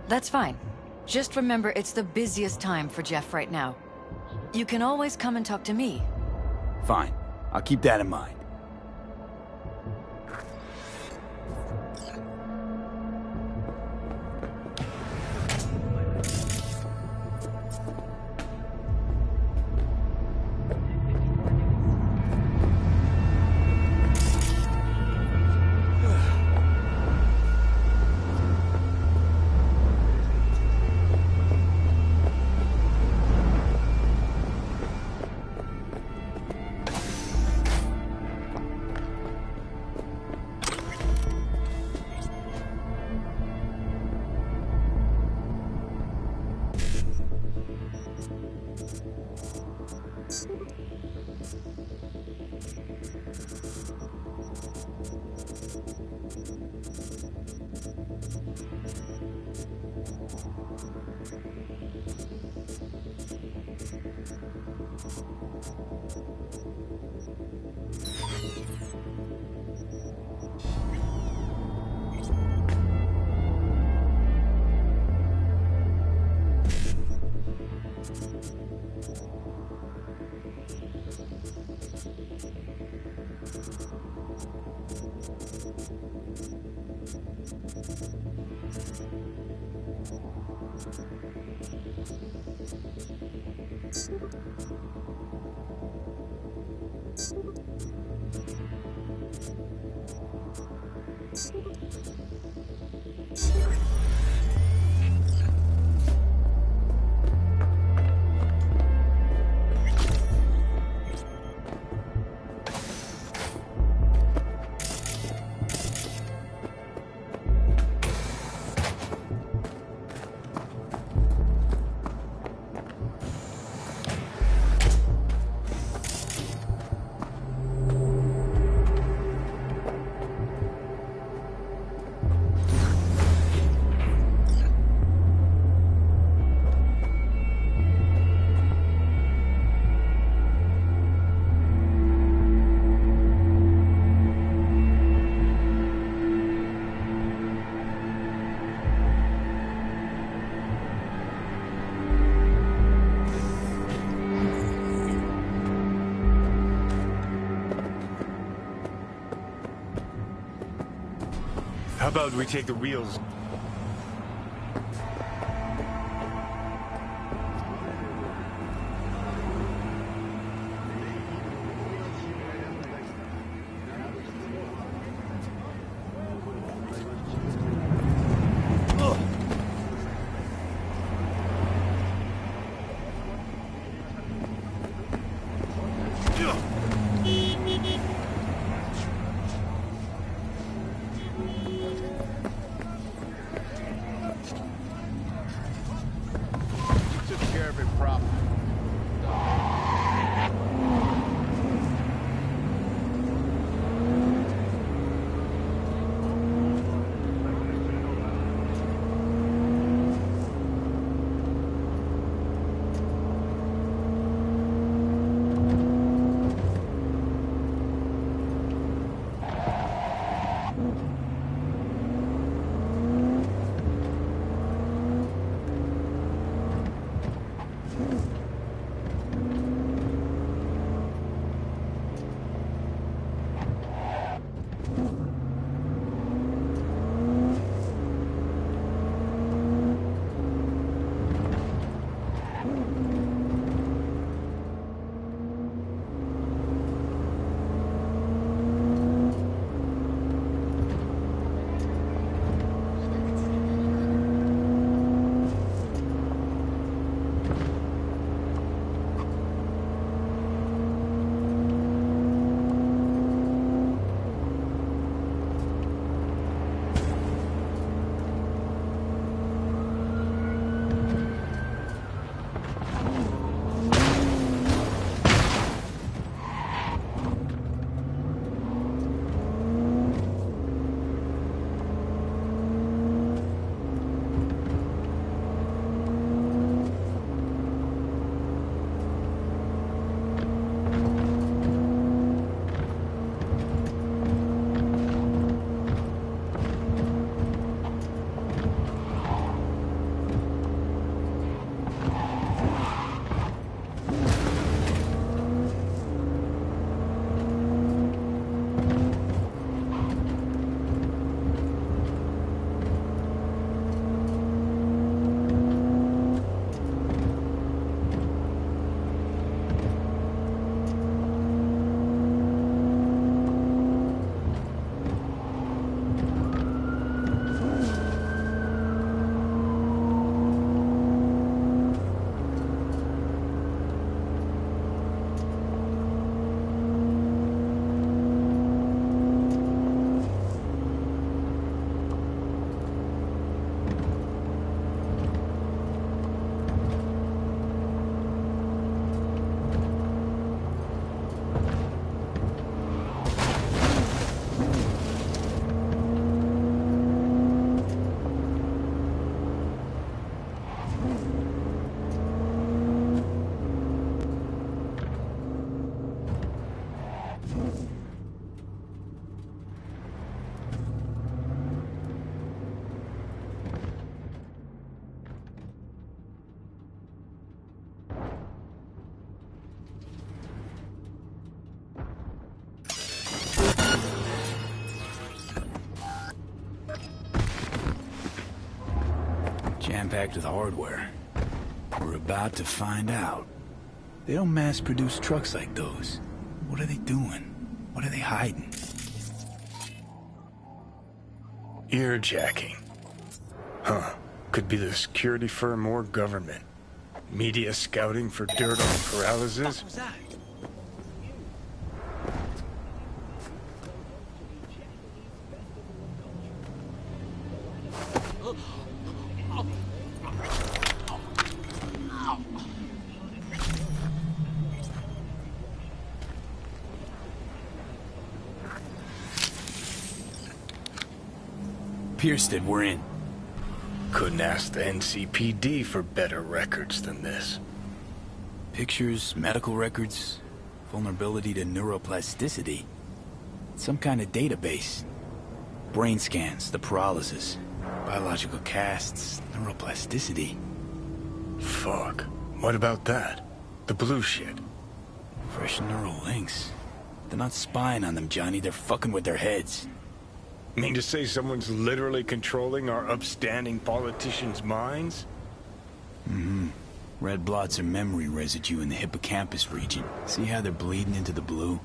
Speaker 21: That's fine. Just remember it's the busiest time for Jeff right now. You can always come and talk to me.
Speaker 13: Fine. I'll keep that in mind.
Speaker 14: How about we take the wheels?
Speaker 13: jam-packed with hardware. We're about to find out. They don't mass-produce trucks like those. What are they doing? What are they hiding?
Speaker 10: Earjacking. Huh. Could be the security firm or government. Media scouting for dirt on paralysis?
Speaker 13: Piersted, we're in.
Speaker 10: Couldn't ask the NCPD for better records than this.
Speaker 13: Pictures, medical records, vulnerability to neuroplasticity. Some kind of database. Brain scans, the paralysis, biological casts, neuroplasticity.
Speaker 10: Fuck. What about that? The blue shit.
Speaker 13: Fresh neural links. They're not spying on them, Johnny. They're fucking with their heads.
Speaker 10: Mean to say someone's literally controlling our upstanding politicians' minds?
Speaker 13: Mm-hmm. Red blots are memory residue in the hippocampus region. See how they're bleeding into the blue?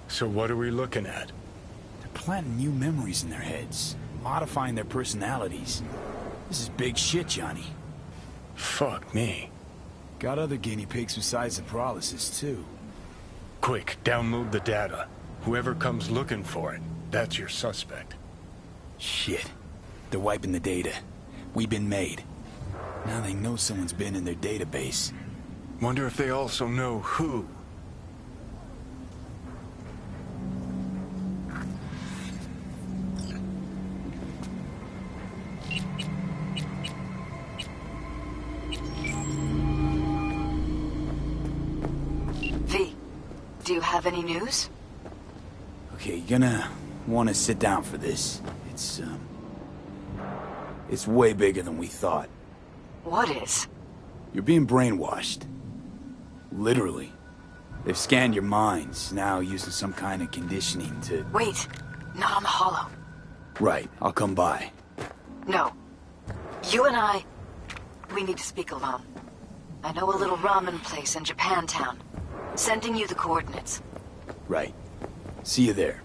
Speaker 10: So what are we looking at?
Speaker 13: They're planting new memories in their heads, modifying their personalities. This is big shit, Johnny.
Speaker 10: Fuck me.
Speaker 13: Got other guinea pigs besides the paralysis, too.
Speaker 10: Quick, download the data. Whoever comes looking for it, that's your suspect.
Speaker 13: Shit. They're wiping the data. We've been made. Now they know someone's been in their database.
Speaker 10: Wonder if they also know who.
Speaker 21: V, do you have any news?
Speaker 13: Okay, you're gonna want to sit down for this. It's way bigger than we thought.
Speaker 21: What is?
Speaker 13: You're being brainwashed. Literally. They've scanned your minds, now using some kind of conditioning to...
Speaker 21: Wait, not on the Hollow.
Speaker 13: Right, I'll come by.
Speaker 21: No. You and I, we need to speak alone. I know a little ramen place in Japantown. Sending you the coordinates.
Speaker 13: Right. See you there.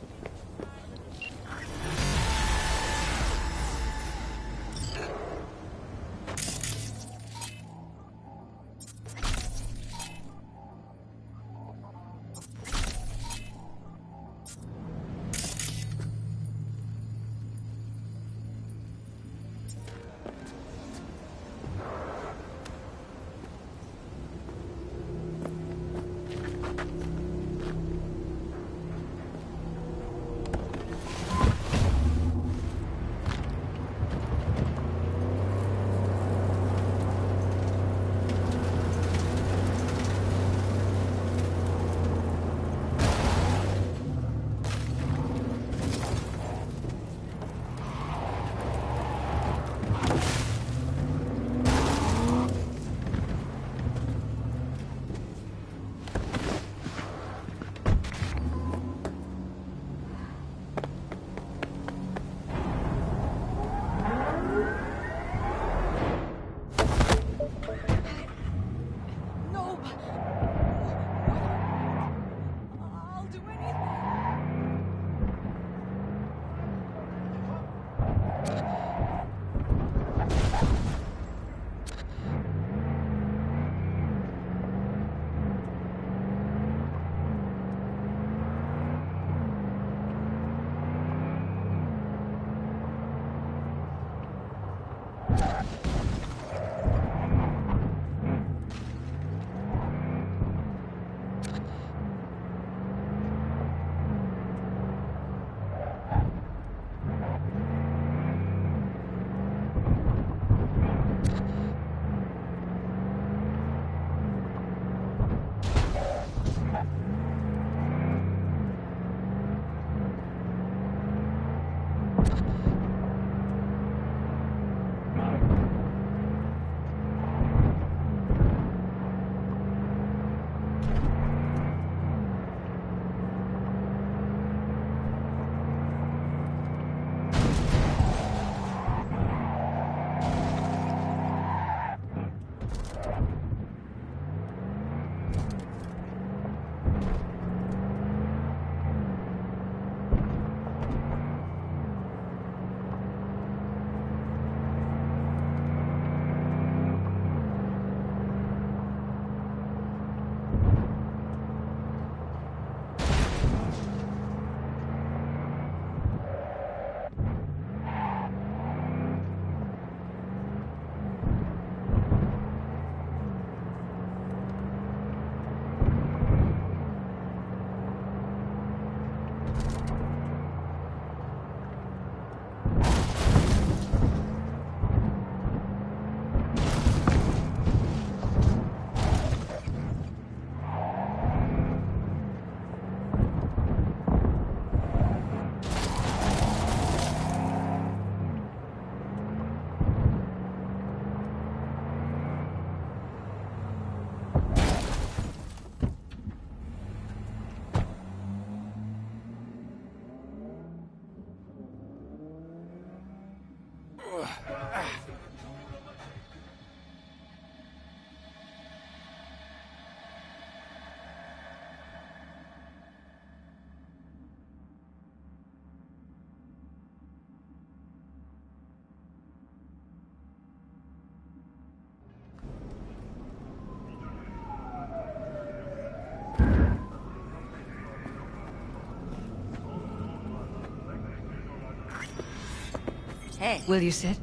Speaker 21: Hey. Will you sit?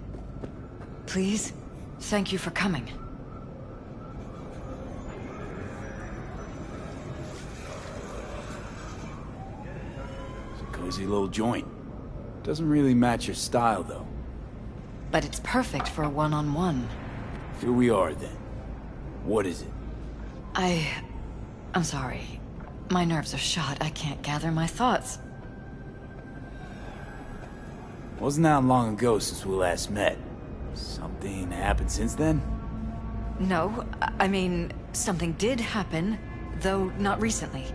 Speaker 21: Please? Thank you for coming.
Speaker 13: It's a cozy little joint. Doesn't really match your style, though.
Speaker 21: But it's perfect for a one-on-one.
Speaker 13: Here we are, then. What is it?
Speaker 21: I'm sorry. My nerves are shot. I can't gather my thoughts.
Speaker 13: Wasn't that long ago since we last met? Something happened since then?
Speaker 21: No, I mean, something did happen, though not recently.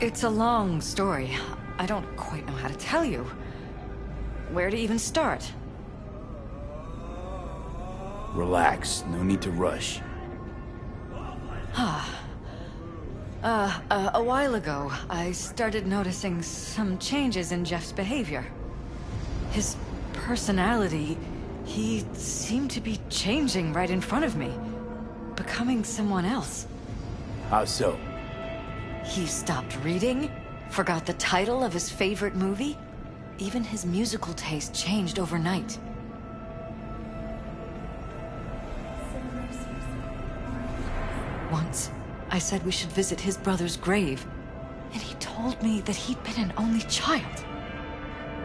Speaker 21: It's a long story. I don't quite know how to tell you. Where to even start?
Speaker 13: Relax. No need to rush.
Speaker 21: A while ago, I started noticing some changes in Jeff's behavior. His personality, he seemed to be changing right in front of me. Becoming someone else.
Speaker 13: How so?
Speaker 21: He stopped reading, forgot the title of his favorite movie. Even his musical taste changed overnight. Once, I said we should visit his brother's grave, and he told me that he'd been an only child.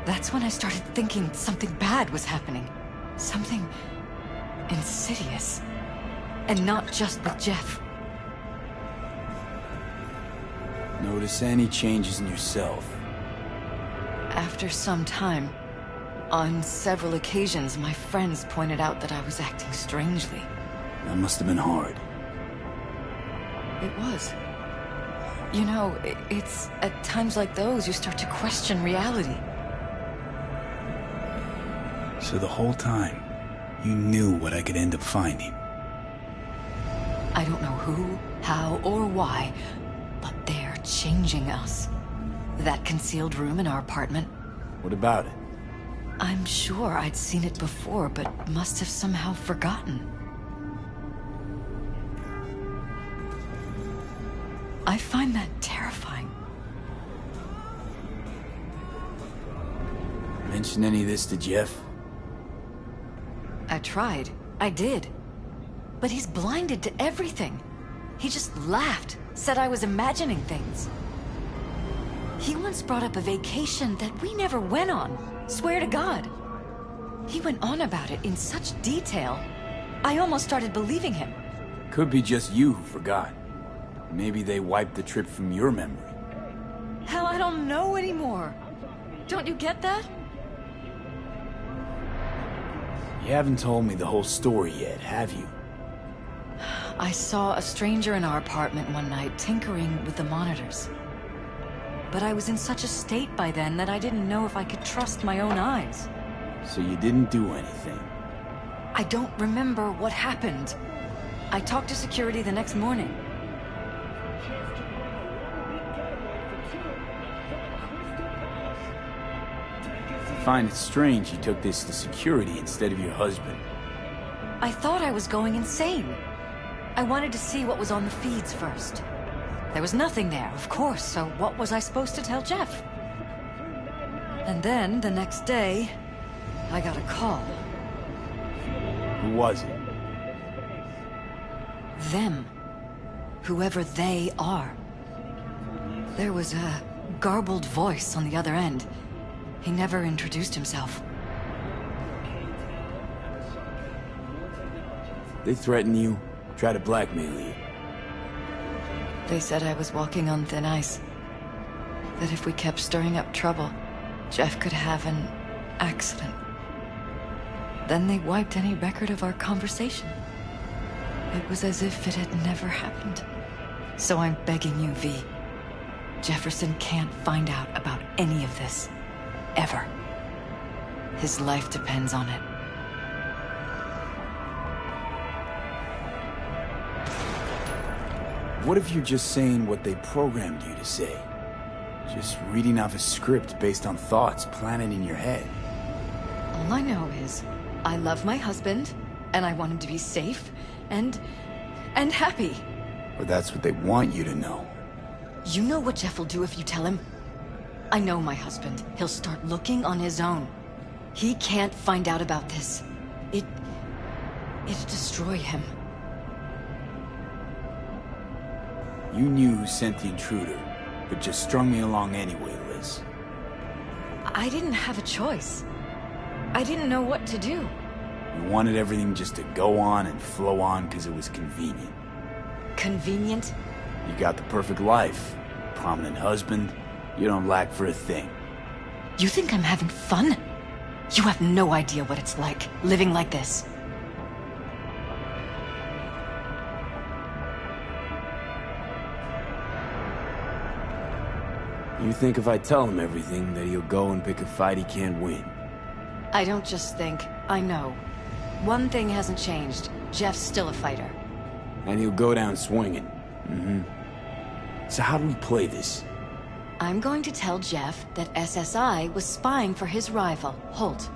Speaker 21: That's when I started thinking something bad was happening. Something insidious. And not just with Jeff.
Speaker 13: Notice any changes in yourself?
Speaker 21: After some time, on several occasions, my friends pointed out that I was acting strangely.
Speaker 13: That must have been hard.
Speaker 21: It was. You know, it's at times like those you start to question reality.
Speaker 13: So the whole time, you knew what I could end up finding.
Speaker 21: I don't know who, how, or why, but they're changing us. That concealed room in our apartment.
Speaker 13: What about it?
Speaker 21: I'm sure I'd seen it before, but must have somehow forgotten. I find that terrifying.
Speaker 13: Mention any of this to Jeff?
Speaker 21: I tried. I did. But he's blinded to everything. He just laughed, said I was imagining things. He once brought up a vacation that we never went on. Swear to God. He went on about it in such detail. I almost started believing him.
Speaker 13: Could be just you who forgot. Maybe they wiped the trip from your memory.
Speaker 21: Hell, I don't know anymore. Don't you get that?
Speaker 13: You haven't told me the whole story yet, have you?
Speaker 21: I saw a stranger in our apartment one night tinkering with the monitors. But I was in such a state by then that I didn't know if I could trust my own eyes.
Speaker 13: So you didn't do anything?
Speaker 21: I don't remember what happened. I talked to security the next morning.
Speaker 13: I find it strange you took this to security instead of your husband.
Speaker 21: I thought I was going insane. I wanted to see what was on the feeds first. There was nothing there, of course, so what was I supposed to tell Jeff? And then, the next day, I got a call.
Speaker 13: Who was it?
Speaker 21: Them. Whoever they are. There was a garbled voice on the other end. He never introduced himself.
Speaker 13: They threaten you, try to blackmail you.
Speaker 21: They said I was walking on thin ice. That if we kept stirring up trouble, Jeff could have an accident. Then they wiped any record of our conversation. It was as if it had never happened. So I'm begging you, V. Jefferson can't find out about any of this. Ever. His life depends on it.
Speaker 13: What if you're just saying what they programmed you to say? Just reading off a script based on thoughts planted in your head.
Speaker 21: All I know is, I love my husband, and I want him to be safe, and happy.
Speaker 13: Or that's what they want you to know.
Speaker 21: You know what Jeff will do if you tell him? I know my husband. He'll start looking on his own. He can't find out about this. It'd destroy him.
Speaker 13: You knew who sent the intruder, but just strung me along anyway, Liz.
Speaker 21: I didn't have a choice. I didn't know what to do.
Speaker 13: You wanted everything just to go on and flow on because it was convenient.
Speaker 21: Convenient?
Speaker 13: You got the perfect life. Prominent husband. You don't lack for a thing.
Speaker 21: You think I'm having fun? You have no idea what it's like, living like this.
Speaker 13: You think if I tell him everything, that he'll go and pick a fight he can't win?
Speaker 21: I don't just think, I know. One thing hasn't changed. Jeff's still a fighter.
Speaker 13: And he'll go down swinging. So how do we play this?
Speaker 21: I'm going to tell Jeff that SSI was spying for his rival, Holt.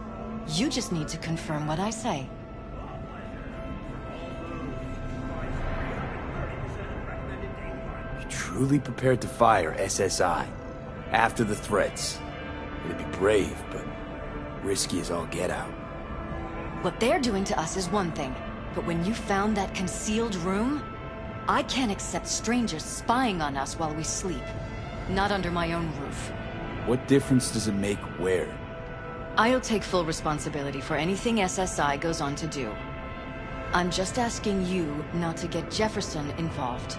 Speaker 21: You just need to confirm what I say.
Speaker 13: You're truly prepared to fire SSI? After the threats? It'd be brave, but risky as all get out.
Speaker 21: What they're doing to us is one thing, but when you found that concealed room, I can't accept strangers spying on us while we sleep. Not under my own roof.
Speaker 13: What difference does it make where?
Speaker 21: I'll take full responsibility for anything SSI goes on to do. I'm just asking you not to get Jefferson involved.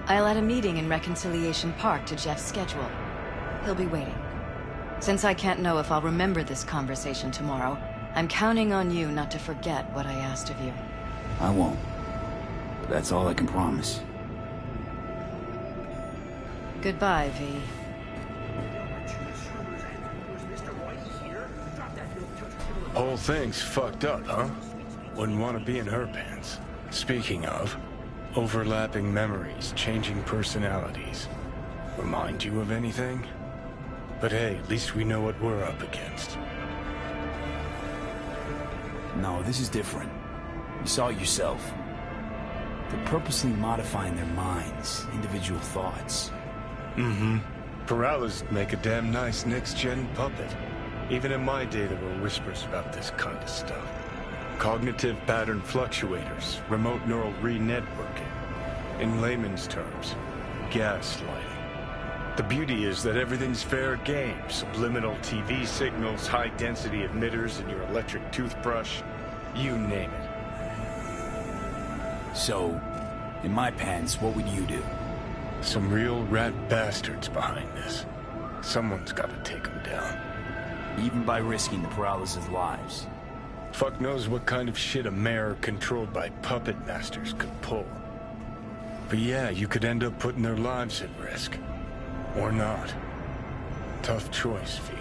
Speaker 21: I'll add a meeting in Reconciliation Park to Jeff's schedule. He'll be waiting. Since I can't know if I'll remember this conversation tomorrow, I'm counting on you not to forget what I asked of you.
Speaker 13: I won't. But that's all I can promise.
Speaker 21: Goodbye, V.
Speaker 10: Whole thing's fucked up, huh? Wouldn't want to be in her pants. Speaking of, overlapping memories, changing personalities. Remind you of anything? But hey, at least we know what we're up against.
Speaker 13: No, this is different. You saw it yourself. They're purposely modifying their minds, individual thoughts.
Speaker 10: Peralez make a damn nice next-gen puppet. Even in my day, there were whispers about this kind of stuff. Cognitive pattern fluctuators, remote neural re-networking. In layman's terms, gaslighting. The beauty is that everything's fair game. Subliminal TV signals, high-density emitters in your electric toothbrush. You name it.
Speaker 13: So, in my pants, what would you do?
Speaker 10: Some real rat bastards behind this. Someone's got to take them down.
Speaker 13: Even by risking the Peralez's lives.
Speaker 10: Fuck knows what kind of shit a mayor controlled by puppet masters could pull. But yeah, you could end up putting their lives at risk. Or not. Tough choice, V.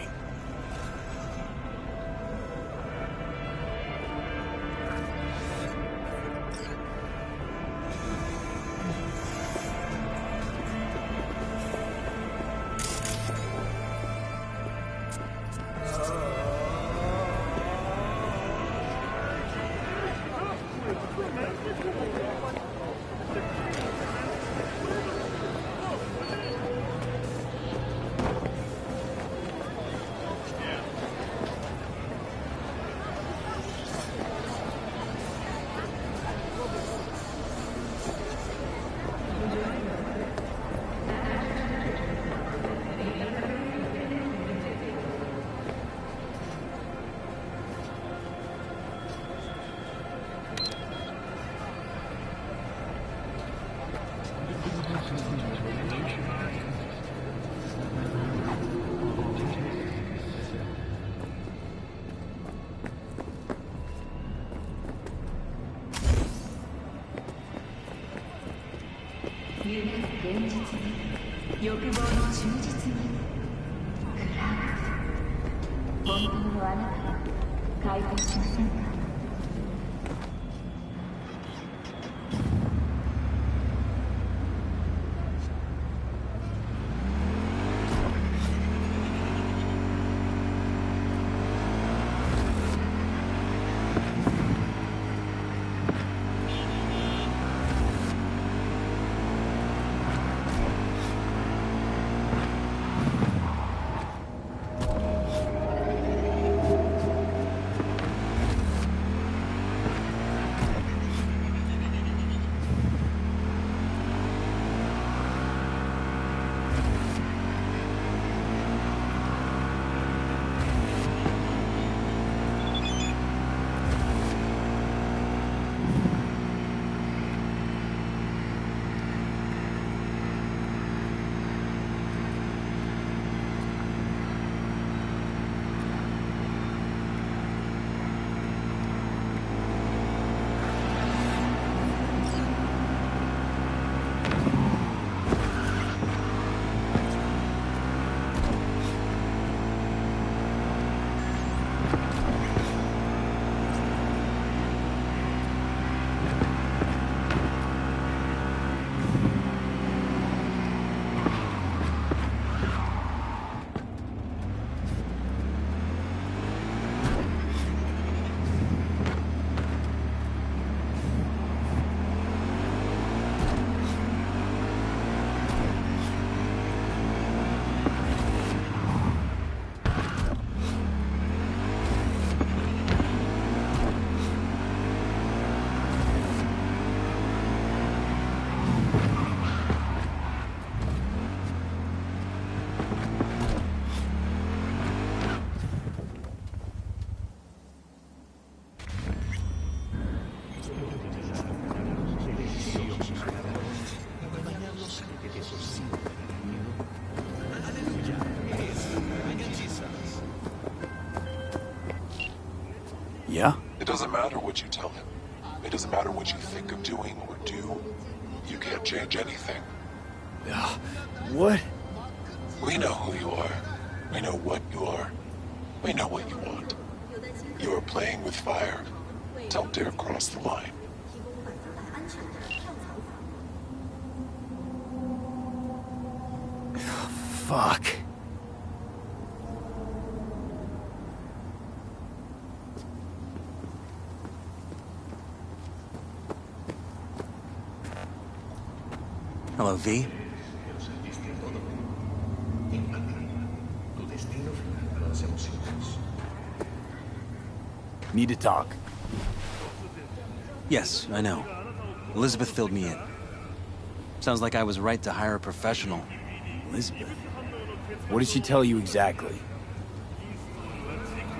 Speaker 13: Yeah?
Speaker 4: It doesn't matter what you tell him. It doesn't matter what you think of doing or do. You can't change anything.
Speaker 13: What?
Speaker 4: We know who you are. We know what you are. We know what you want. You are playing with fire. Don't dare cross the line.
Speaker 13: Fuck.
Speaker 22: Hello, V.
Speaker 13: Need to talk.
Speaker 22: Yes, I know. Elizabeth filled me in. Sounds like I was right to hire a professional.
Speaker 13: Elizabeth? What did she tell you exactly?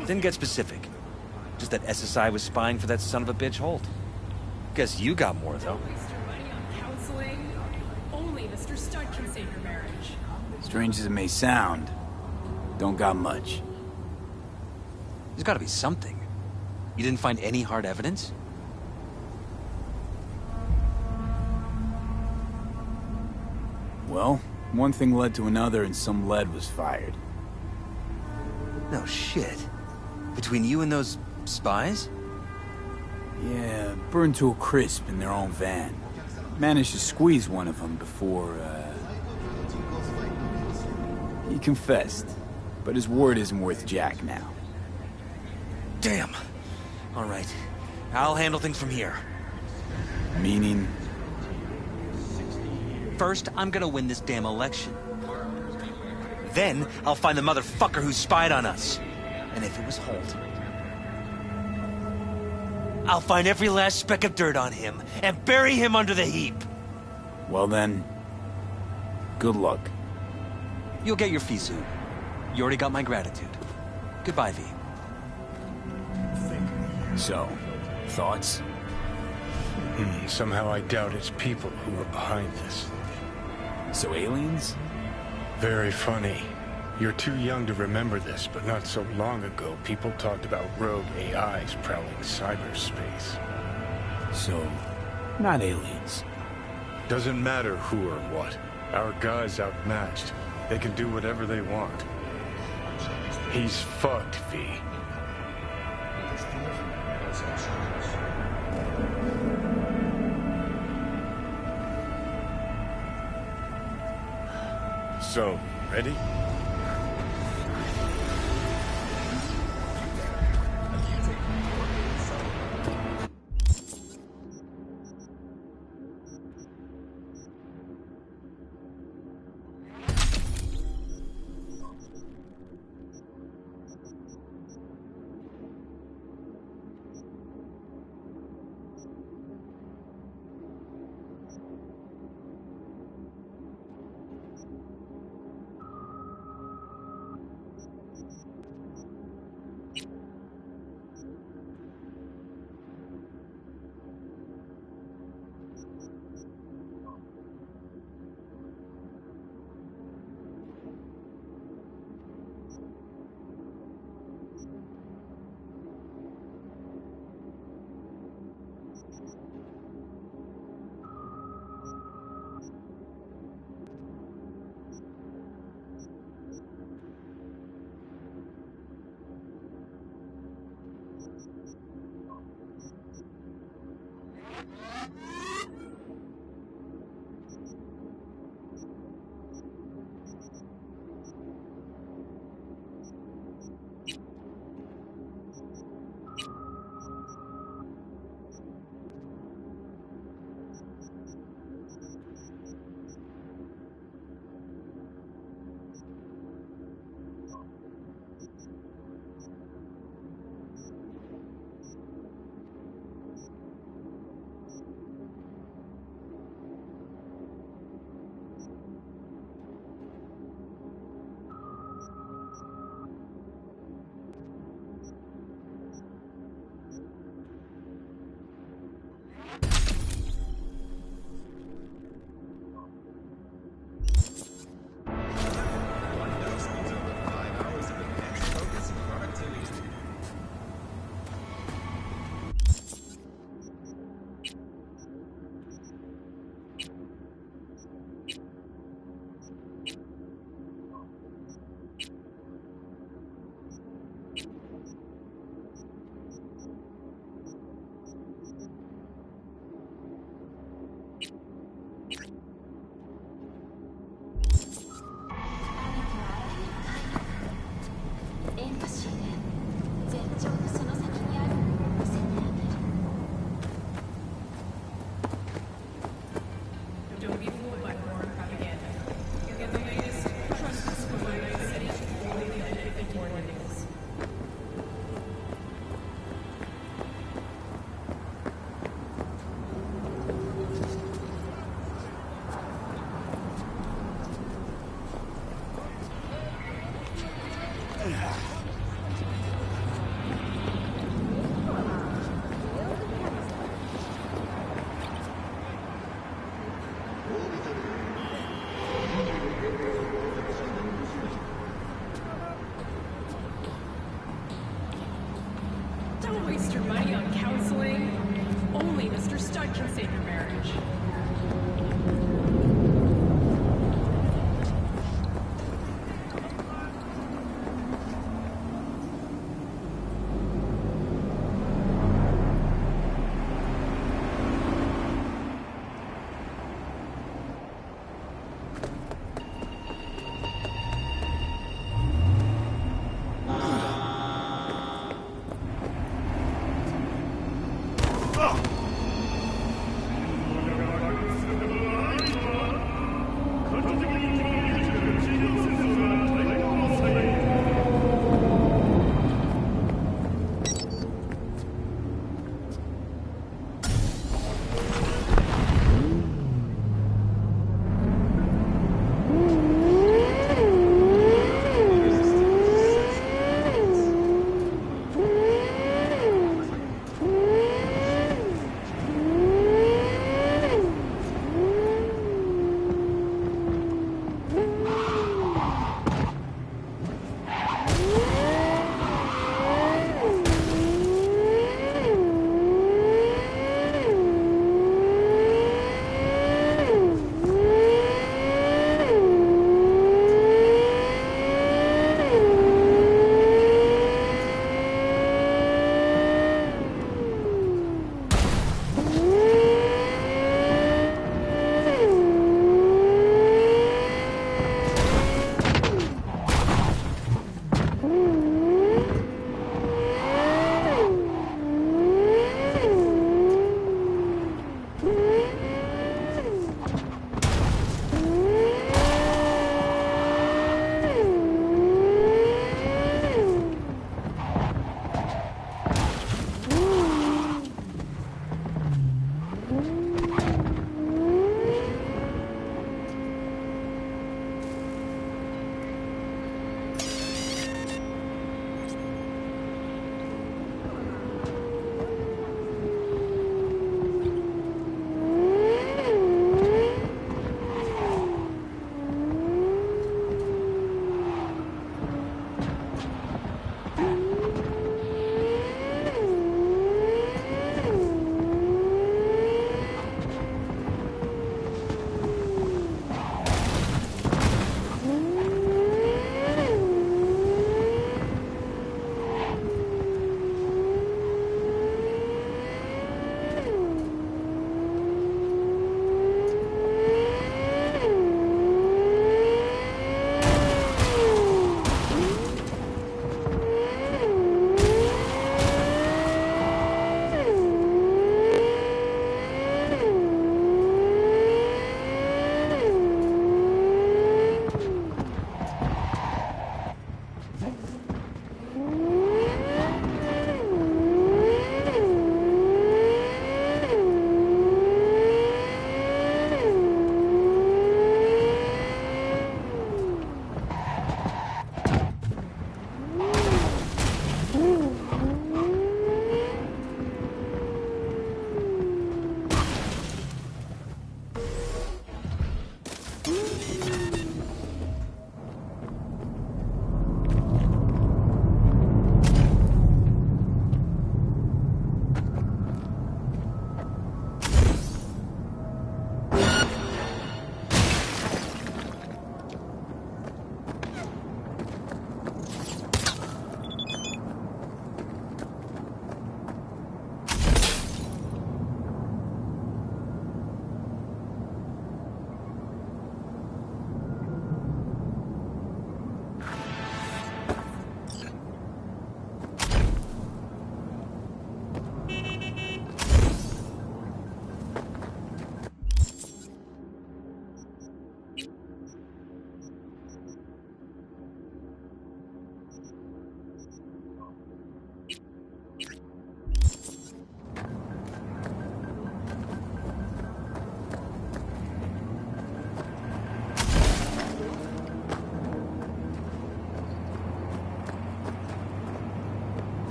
Speaker 22: Didn't get specific. Just that SSI was spying for that son of a bitch Holt. Guess you got more, though.
Speaker 1: Counseling? Only Mr. Studd can save your marriage.
Speaker 13: Strange as it may sound, don't got much.
Speaker 22: There's gotta be something. You didn't find any hard evidence?
Speaker 13: Well, one thing led to another and some lead was fired.
Speaker 22: No shit. Between you and those spies?
Speaker 13: Yeah, burned to a crisp in their own van. Managed to squeeze one of them before, he confessed, but his word isn't worth jack now.
Speaker 22: Damn. All right. I'll handle things from here.
Speaker 13: Meaning?
Speaker 22: First, I'm gonna win this damn election. Then, I'll find the motherfucker who spied on us. And if it was Holt, I'll find every last speck of dirt on him and bury him under the heap.
Speaker 13: Well then, good luck.
Speaker 22: You'll get your fee soon. You already got my gratitude. Goodbye, V.
Speaker 13: So, thoughts?
Speaker 14: Somehow I doubt it's people who are behind this.
Speaker 13: So aliens?
Speaker 14: Very funny. You're too young to remember this, but not so long ago, people talked about rogue AIs prowling cyberspace.
Speaker 13: So, not aliens.
Speaker 14: Doesn't matter who or what. Our guy's outmatched. They can do whatever they want. He's fucked, V.
Speaker 10: So, ready?
Speaker 1: Don't waste your money on counseling. Only Mr. Stud can save your marriage.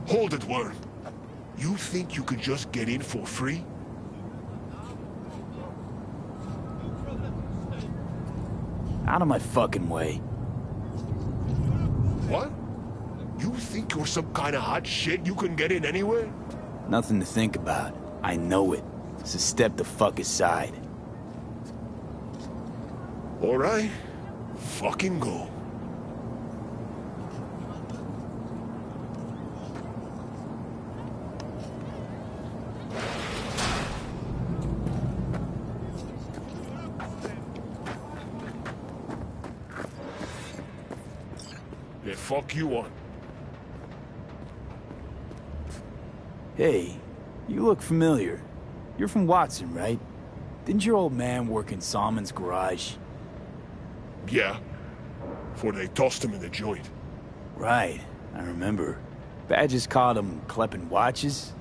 Speaker 5: Hold it, Wern. You think you could just get in for free?
Speaker 13: Out of my fucking way.
Speaker 5: What? You think you're some kind of hot shit you can get in anywhere?
Speaker 13: Nothing to think about. I know it. So step the fuck aside.
Speaker 5: Alright. Fucking go. The fuck you want?
Speaker 13: Hey, you look familiar. You're from Watson, right? Didn't your old man work in Salmon's garage?
Speaker 5: Yeah. Before they tossed him in the joint.
Speaker 13: Right, I remember. Badges called him Kleppin' Watches?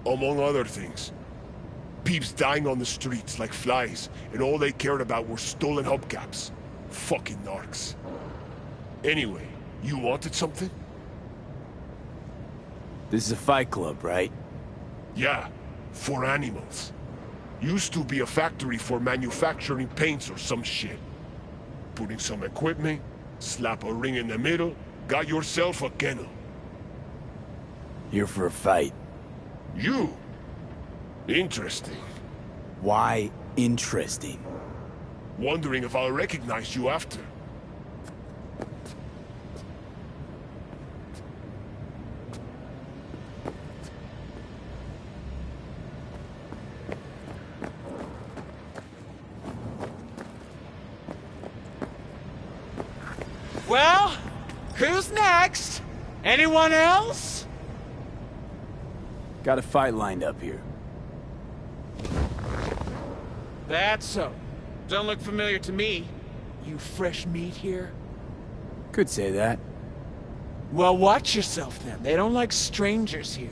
Speaker 5: Among other things. Peeps dying on the streets like flies, and all they cared about were stolen hubcaps. Fucking narcs. Anyway, you wanted something?
Speaker 13: This is a fight club, right?
Speaker 5: Yeah, for animals. Used to be a factory for manufacturing paints or some shit. Put in some equipment, slap a ring in the middle, got yourself a kennel.
Speaker 13: Here for a fight.
Speaker 5: You? Interesting.
Speaker 13: Why interesting?
Speaker 5: Wondering if I'll recognize you after.
Speaker 8: Well, who's next? Anyone else?
Speaker 13: Got a fight lined up here.
Speaker 8: That's so. Don't look familiar to me. You fresh meat here?
Speaker 13: Could say that.
Speaker 8: Well, watch yourself then. They don't like strangers here.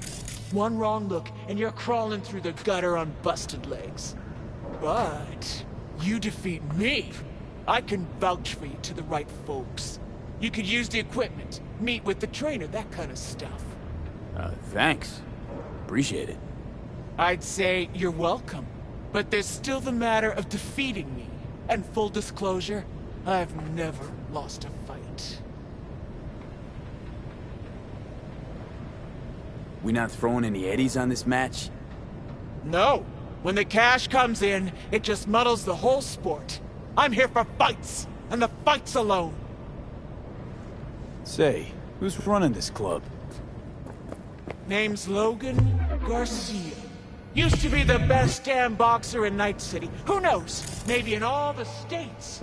Speaker 8: One wrong look, and you're crawling through the gutter on busted legs. But you defeat me, I can vouch for you to the right folks. You could use the equipment, meet with the trainer, that kind of stuff.
Speaker 13: Thanks. Appreciate it.
Speaker 8: I'd say you're welcome. But there's still the matter of defeating me. And full disclosure, I've never lost a fight.
Speaker 13: We not throwing any eddies on this match?
Speaker 8: No. When the cash comes in, it just muddles the whole sport. I'm here for fights, and the fights alone.
Speaker 13: Say, who's running this club?
Speaker 8: Name's Logan Garcia. Used to be the best damn boxer in Night City. Who knows? Maybe in all the states.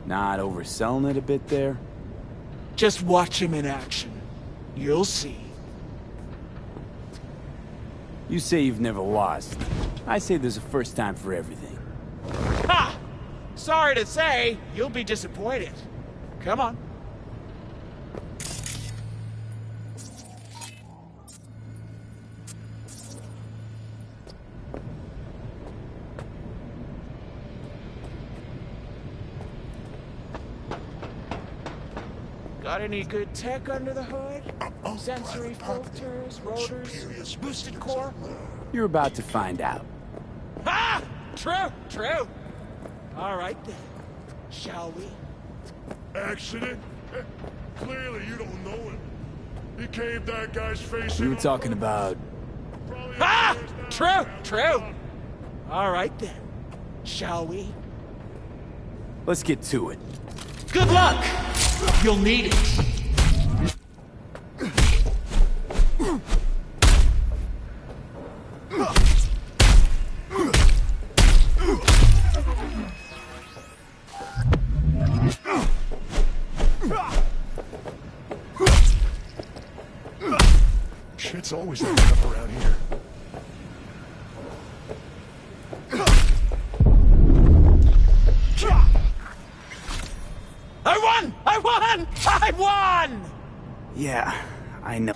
Speaker 13: Not overselling it a bit there?
Speaker 8: Just watch him in action. You'll see.
Speaker 13: You say you've never lost. I say there's a first time for everything.
Speaker 8: Ha! Sorry to say, you'll be disappointed. Come on. Got any good tech under the hood? Sensory filters, rotors, boosted core?
Speaker 13: You're about to find out.
Speaker 8: Ha! True, true. All right then. Shall we?
Speaker 5: Accident? Clearly you don't know him. He caved that guy's face
Speaker 13: We
Speaker 5: in.
Speaker 13: were talking about...
Speaker 8: Ha! True, true. All right then. Shall we?
Speaker 13: Let's get to it.
Speaker 8: Good luck! You'll need it.
Speaker 5: Shit's always like up around here.
Speaker 8: I won! I won! I won!
Speaker 13: Yeah, I know.